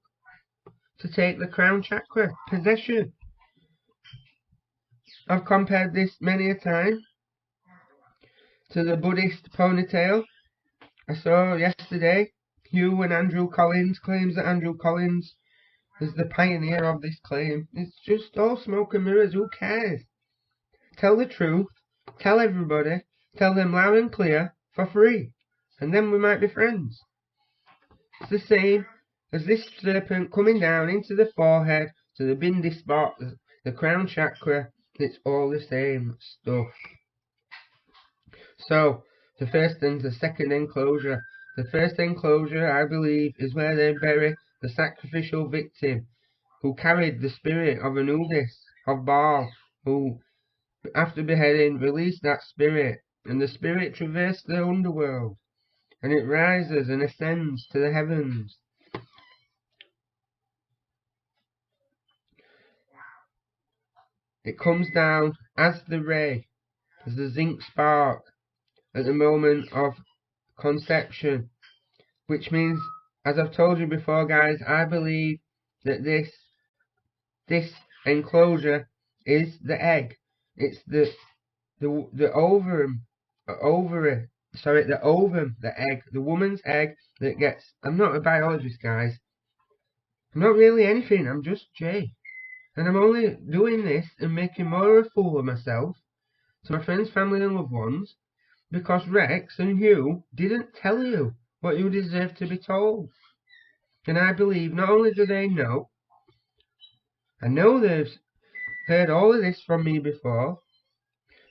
to take the crown chakra, possession. I've compared this many a time to the Buddhist ponytail. I saw yesterday Hugh and Andrew Collins claims that Andrew Collins is the pioneer of this claim. It's just all smoke and mirrors. Who cares? Tell the truth. Tell everybody. Tell them loud and clear for free. And then we might be friends. It's the same as this serpent coming down into the forehead to the bindi spot, the crown chakra. It's all the same stuff. So, the first and the second enclosure. The first enclosure, I believe, is where they bury the sacrificial victim who carried the spirit of Anubis, of Baal, who, after beheading, released that spirit, and the spirit traversed the underworld, and it rises and ascends to the heavens. It comes down as the ray, as the zinc spark, at the moment of conception, which means, as I've told you before, guys, I believe that this enclosure is the egg. It's the ovum, the ovum, the egg, the woman's egg that gets. I'm not a biologist, guys. I'm not really anything. I'm just Jay, and I'm only doing this and making more of a fool of myself to my friends, family, and loved ones. Because Rex and Hugh didn't tell you what you deserve to be told. And I believe not only do they know, I know they've heard all of this from me before,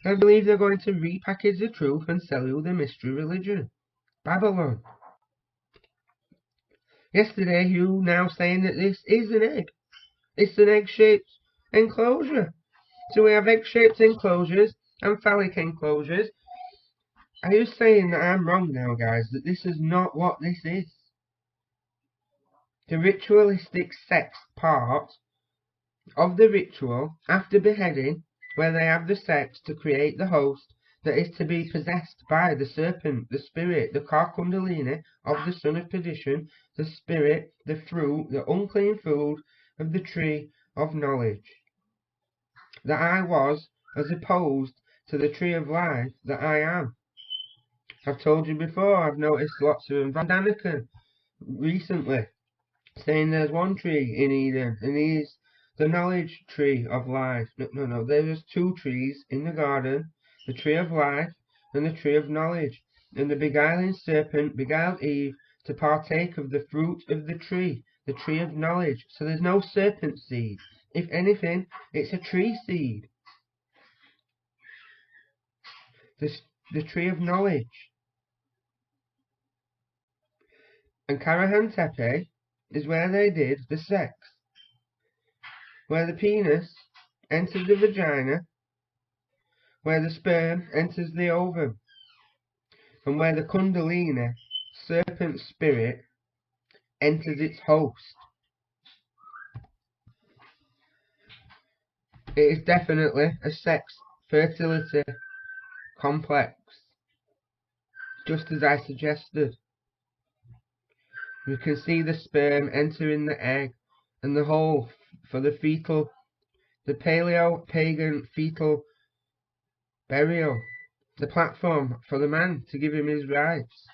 I believe they're going to repackage the truth and sell you the mystery religion. Babylon. Yesterday, Hugh now saying that this is an egg. It's an egg-shaped enclosure. So we have egg-shaped enclosures and phallic enclosures. Are you saying that I'm wrong now, guys? That this is not what this is? The ritualistic sex part of the ritual after beheading, where they have the sex to create the host that is to be possessed by the serpent, the spirit, the Kundalini of the son of perdition, the spirit, the fruit, the unclean food of the tree of knowledge. That I was, as opposed to the tree of life that I am. I've told you before, I've noticed lots of Van Daniken recently saying there's one tree in Eden and he's the knowledge tree of life. No, there's two trees in the garden, the tree of life and the tree of knowledge. And the beguiling serpent beguiled Eve to partake of the fruit of the tree of knowledge. So there's no serpent seed. If anything, it's a tree seed. The tree of knowledge. And Karahan Tepe is where they did the sex. Where the penis entered the vagina where the sperm enters the ovum, and where the Kundalini, serpent spirit, enters its host. It is definitely a sex fertility complex, just as I suggested. You can see the sperm entering the egg, and the hole for the paleo-pagan fetal burial, the platform for the man to give him his rights.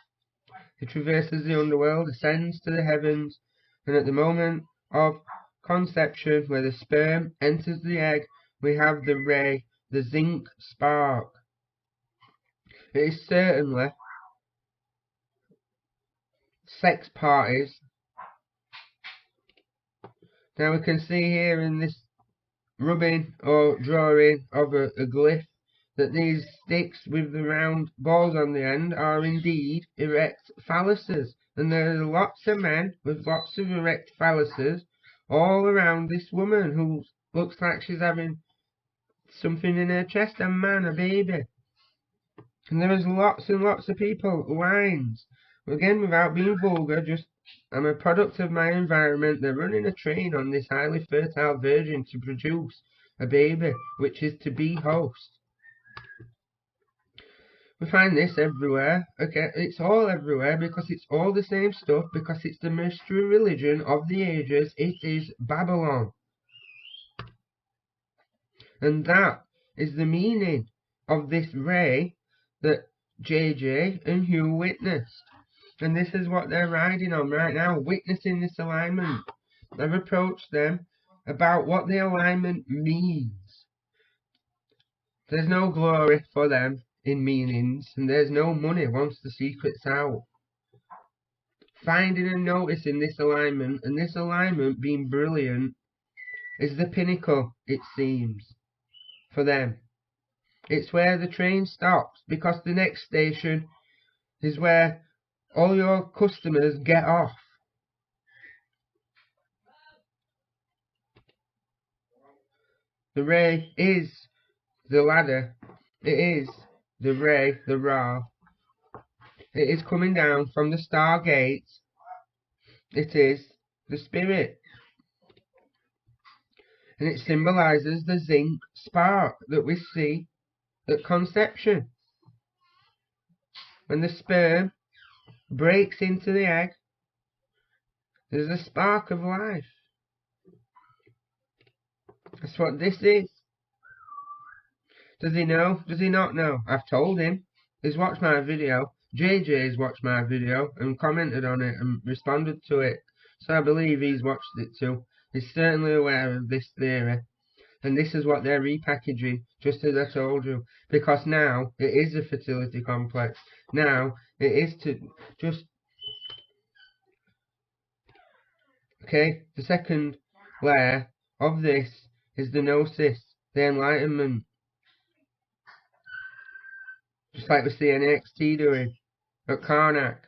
He traverses the underworld, ascends to the heavens, and at the moment of conception, where the sperm enters the egg, we have the ray, the zinc spark. It is certainly sex parties. Now we can see here in this rubbing or drawing of a glyph that these sticks with the round balls on the end are indeed erect phalluses, and there are lots of men with lots of erect phalluses all around this woman who looks like she's having something in her chest, a man, a baby. And there is lots and lots of people, lines, again without being vulgar, just I'm a product of my environment. They're running a train on this highly fertile virgin to produce a baby, which is to be host. We find this everywhere. Okay, it's all everywhere because it's all the same stuff, because it's the mystery religion of the ages. It is Babylon. And that is the meaning of this ray that JJ and Hugh witnessed. And this is what they're riding on right now, witnessing this alignment. I've approached them about what the alignment means. There's no glory for them in meanings, and there's no money once the secret's out. Finding and noticing this alignment, and this alignment being brilliant, is the pinnacle, it seems, for them. It's where the train stops, because the next station is where all your customers get off. The ray is the ladder. It is the ray, the Ra. It is coming down from the stargate. It is the spirit. And it symbolizes the zinc spark that we see at conception. When the sperm breaks into the egg, there's a spark of life. That's what this is. Does he know? Does he not know? I've told him. He's watched my video. JJ's watched my video and commented on it and responded to it. So I believe he's watched it too. He's certainly aware of this theory. And this is what they're repackaging, just as I told you. Because now it is a fertility complex. Now it is to just... Okay, the second layer of this is the gnosis, the enlightenment. Just like we see NXT doing at Karnak.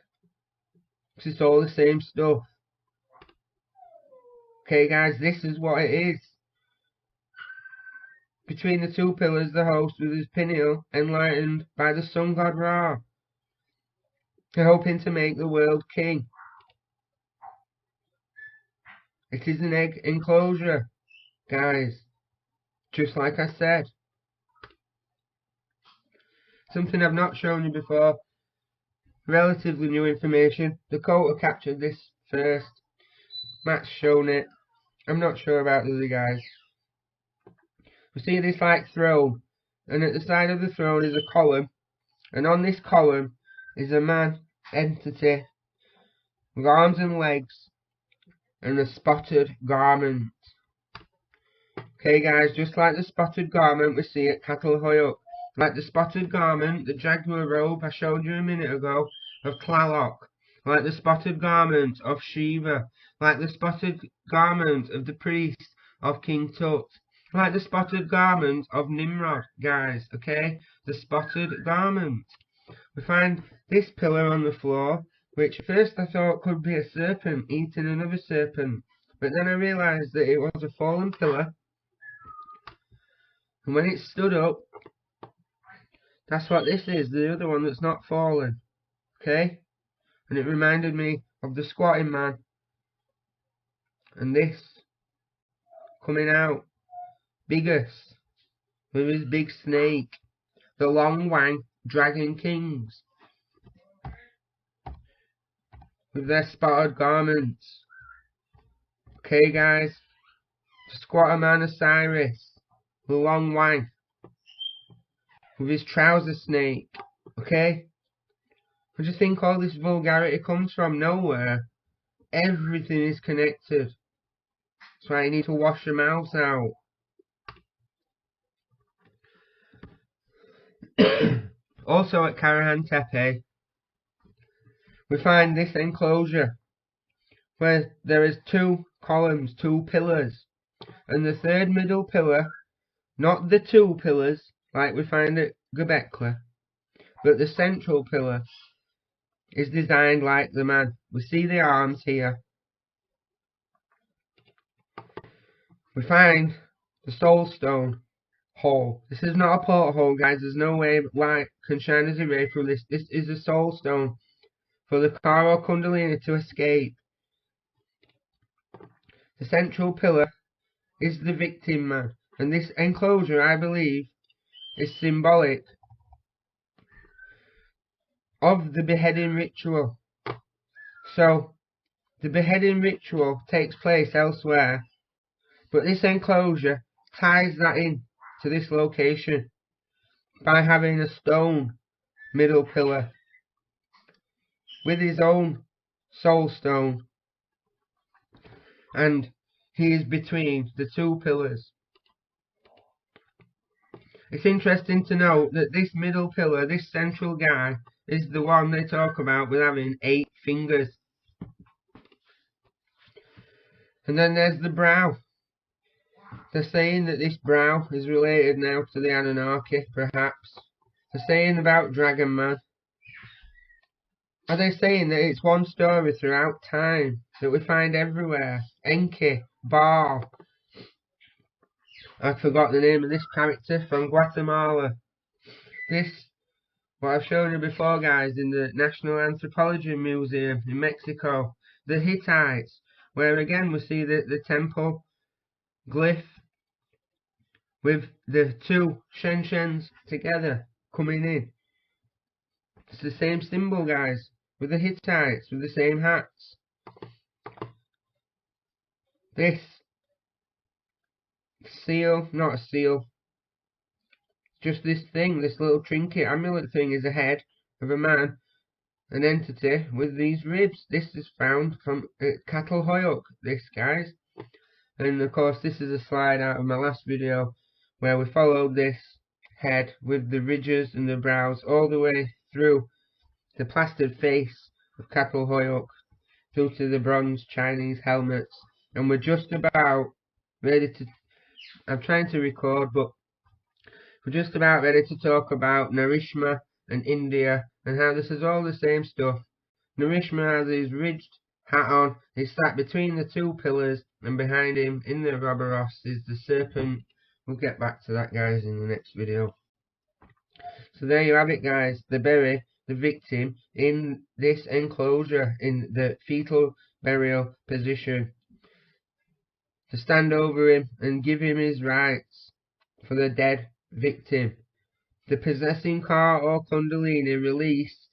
It's all the same stuff. Okay guys, this is what it is. Between the two pillars, the host with his pineal enlightened by the sun god Ra, hoping to make the world king. It is an egg enclosure, guys, just like I said. Something I've not shown you before, relatively new information. Dakota captured this first, Matt's shown it. I'm not sure about the other guys. We see this like throne, and at the side of the throne is a column, and on this column is a man entity with arms and legs and a spotted garment. Okay guys, just like the spotted garment we see at Catalhoyuk, like the spotted garment, the jaguar robe I showed you a minute ago of Tlaloc, like the spotted garment of Shiva, like the spotted garment of the priest of King Tut, like the spotted garment of Nimrod, guys, okay? The spotted garment. We find this pillar on the floor, which at first I thought could be a serpent eating another serpent, but then I realised that it was a fallen pillar, and when it stood up, That's what this is, the other one that's not fallen. Okay? And it reminded me of the squatting man. And this coming out biggest with his big snake. The long wang dragon kings with their spotted garments. Okay guys, the squatter man Osiris, the long wang with his trouser snake. Okay? I just think all this vulgarity comes from nowhere. Everything is connected. That's why you need to wash your mouths out. Also at Karahan Tepe, we find this enclosure where there is 2 columns, 2 pillars, and the third middle pillar, not the 2 pillars like we find at Göbekli, but the central pillar is designed like the man. We see the arms here. We find the soul stone hole. This is not a porthole, guys. There's no way light can shine as a ray through this. This is a soul stone for the Karahan Kundalini to escape. The central pillar is the victim man, and this enclosure, I believe, is symbolic of the beheading ritual. So the beheading ritual takes place elsewhere, but this enclosure ties that in to this location by having a stone middle pillar with his own soul stone, and he is between the 2 pillars. It's interesting to note that this middle pillar, this central guy, is the one they talk about with having 8 fingers. And then there's the brow. They're saying that this brow is related now to the Anunnaki, perhaps. They're saying about Dragon Man. Are they saying that it's one story throughout time that we find everywhere? Enki, Baal. I forgot the name of this character from Guatemala. This, what I've shown you before, guys, in the National Anthropology Museum in Mexico. The Hittites, where again we see the temple glyph with the 2 Shenshens together coming in. It's the same symbol, guys, with the Hittites, with the same hats. This seal, not a seal, just this thing, this little trinket amulet thing is a head of a man, an entity with these ribs. This is found from Catalhoyuk, this, guys. And of course this is a slide out of my last video where we followed this head with the ridges and the brows all the way through the plastered face of Catalhoyuk through to the bronze Chinese helmets, and we're just about ready to, I'm trying to record, but we're just about ready to talk about Narishma and India and how this is all the same stuff. Narishma has his ridged hat on, he's sat between the 2 pillars, and behind him in the ouroboros is the serpent. We'll get back to that, guys, in the next video. So there you have it, guys. They bury the victim in this enclosure in the fetal burial position to stand over him and give him his rights for the dead victim. The possessing car or Kundalini released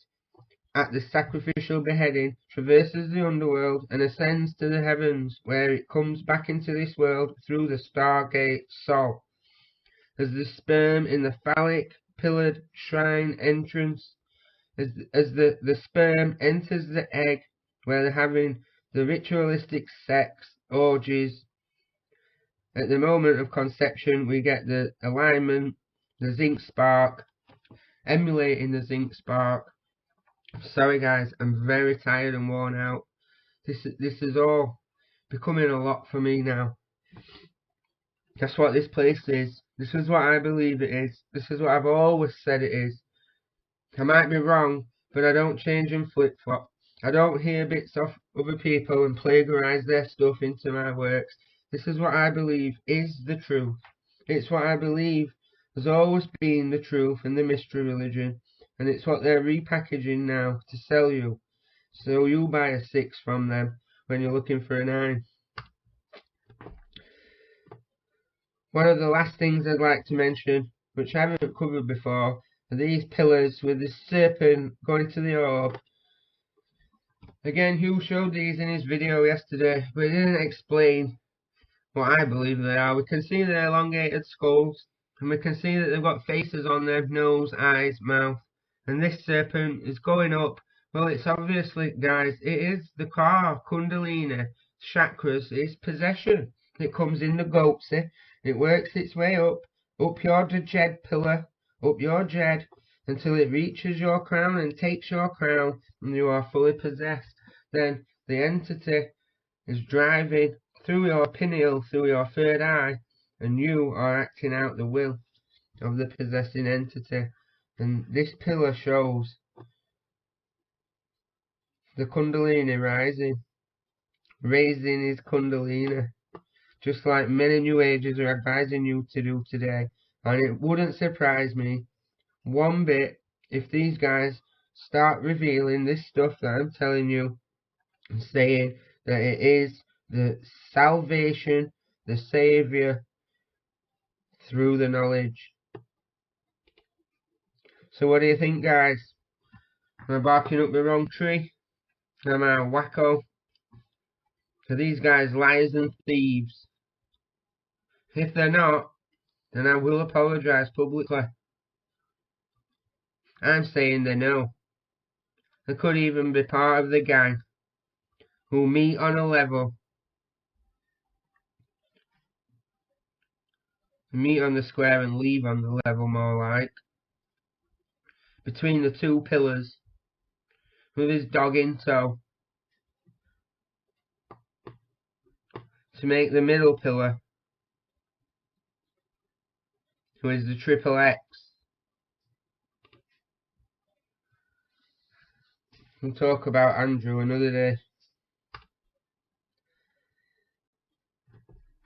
at the sacrificial beheading traverses the underworld and ascends to the heavens, where it comes back into this world through the stargate Sol. As the sperm in the phallic pillared shrine entrance, as the sperm enters the egg, where they're having the ritualistic sex orgies. At the moment of conception, we get the alignment, the zinc spark, emulating the zinc spark. Sorry guys, I'm very tired and worn out. This is all becoming a lot for me now. That's what this place is. This is what I believe it is. This is what I've always said it is. I might be wrong, but I don't change and flip-flop. I don't hear bits off other people and plagiarise their stuff into my works. This is what I believe is the truth. It's what I believe has always been the truth and the mystery religion, and it's what they're repackaging now to sell you. So you buy a 6 from them when you're looking for a 9. One of the last things I'd like to mention, which I haven't covered before, are these pillars with the serpent going to the orb. Again, Hugh showed these in his video yesterday, but he didn't explain what I believe they are. We can see their elongated skulls, and we can see that they've got faces on them, nose, eyes, mouth, and this serpent is going up. Well, it's obviously, guys, it is the car, Kundalini, chakras, it's possession. It comes in the goatsy, it works its way up your jed pillar, up your jed, until it reaches your crown and takes your crown, and you are fully possessed. Then the entity is driving through your pineal, through your third eye, and you are acting out the will of the possessing entity. And this pillar shows the Kundalini raising his Kundalini, just like many New Agers are advising you to do today. And it wouldn't surprise me one bit if these guys start revealing this stuff that I'm telling you, and saying that it is the salvation, the saviour, through the knowledge. So what do you think, guys? Am I barking up the wrong tree? Am I a wacko? Are these guys liars and thieves? If they're not, then I will apologise publicly. I'm saying they know. They could even be part of the gang who meet on a level, meet on the square and leave on the level, more like, between the two pillars, with his dog in tow, to make the middle pillar, who is the triple X. We'll talk about Andrew another day.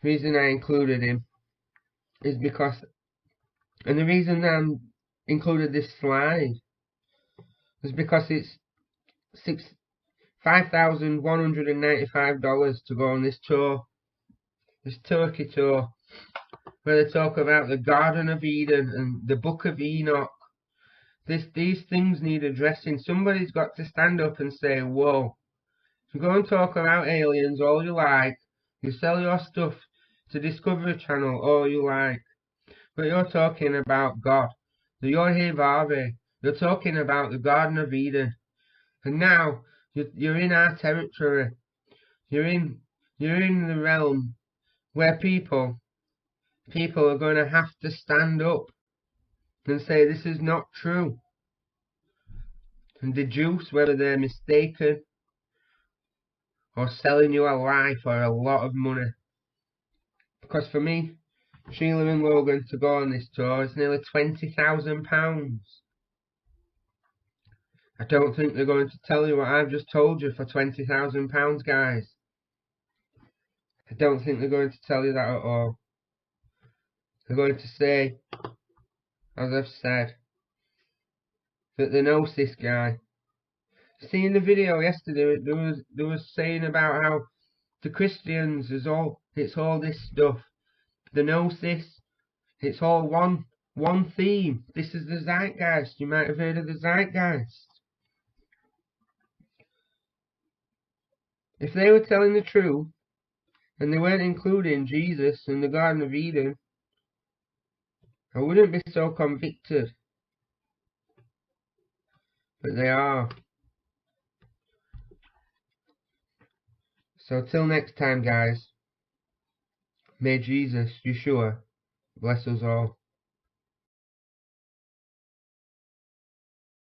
The reason I included him is because, and the reason I included this slide is because it's $5,195 to go on this tour, this Turkey tour, where they talk about the Garden of Eden and the Book of Enoch. These things need addressing. Somebody's got to stand up and say, whoa, you go and talk about aliens all you like, you sell your stuff to Discovery Channel all you like, but you're talking about God, the Yohevave, you're talking about the Garden of Eden, and now you're in our territory, you're in the realm where people are going to have to stand up and say this is not true, and deduce whether they're mistaken or selling you a lie for a lot of money. Because for me, Sheila and Logan to go on this tour is nearly £20,000. I don't think they're going to tell you what I've just told you for £20,000, guys. I don't think they're going to tell you that at all. They're going to say, as I've said, that they know this guy. See, in the video yesterday, there was saying about how the Christians it's all this stuff. The gnosis, it's all one theme. This is the zeitgeist. You might have heard of the zeitgeist. If they were telling the truth, and they weren't including Jesus in the Garden of Eden, I wouldn't be so convicted. But they are. So till next time, guys, may Jesus, Yeshua, bless us all.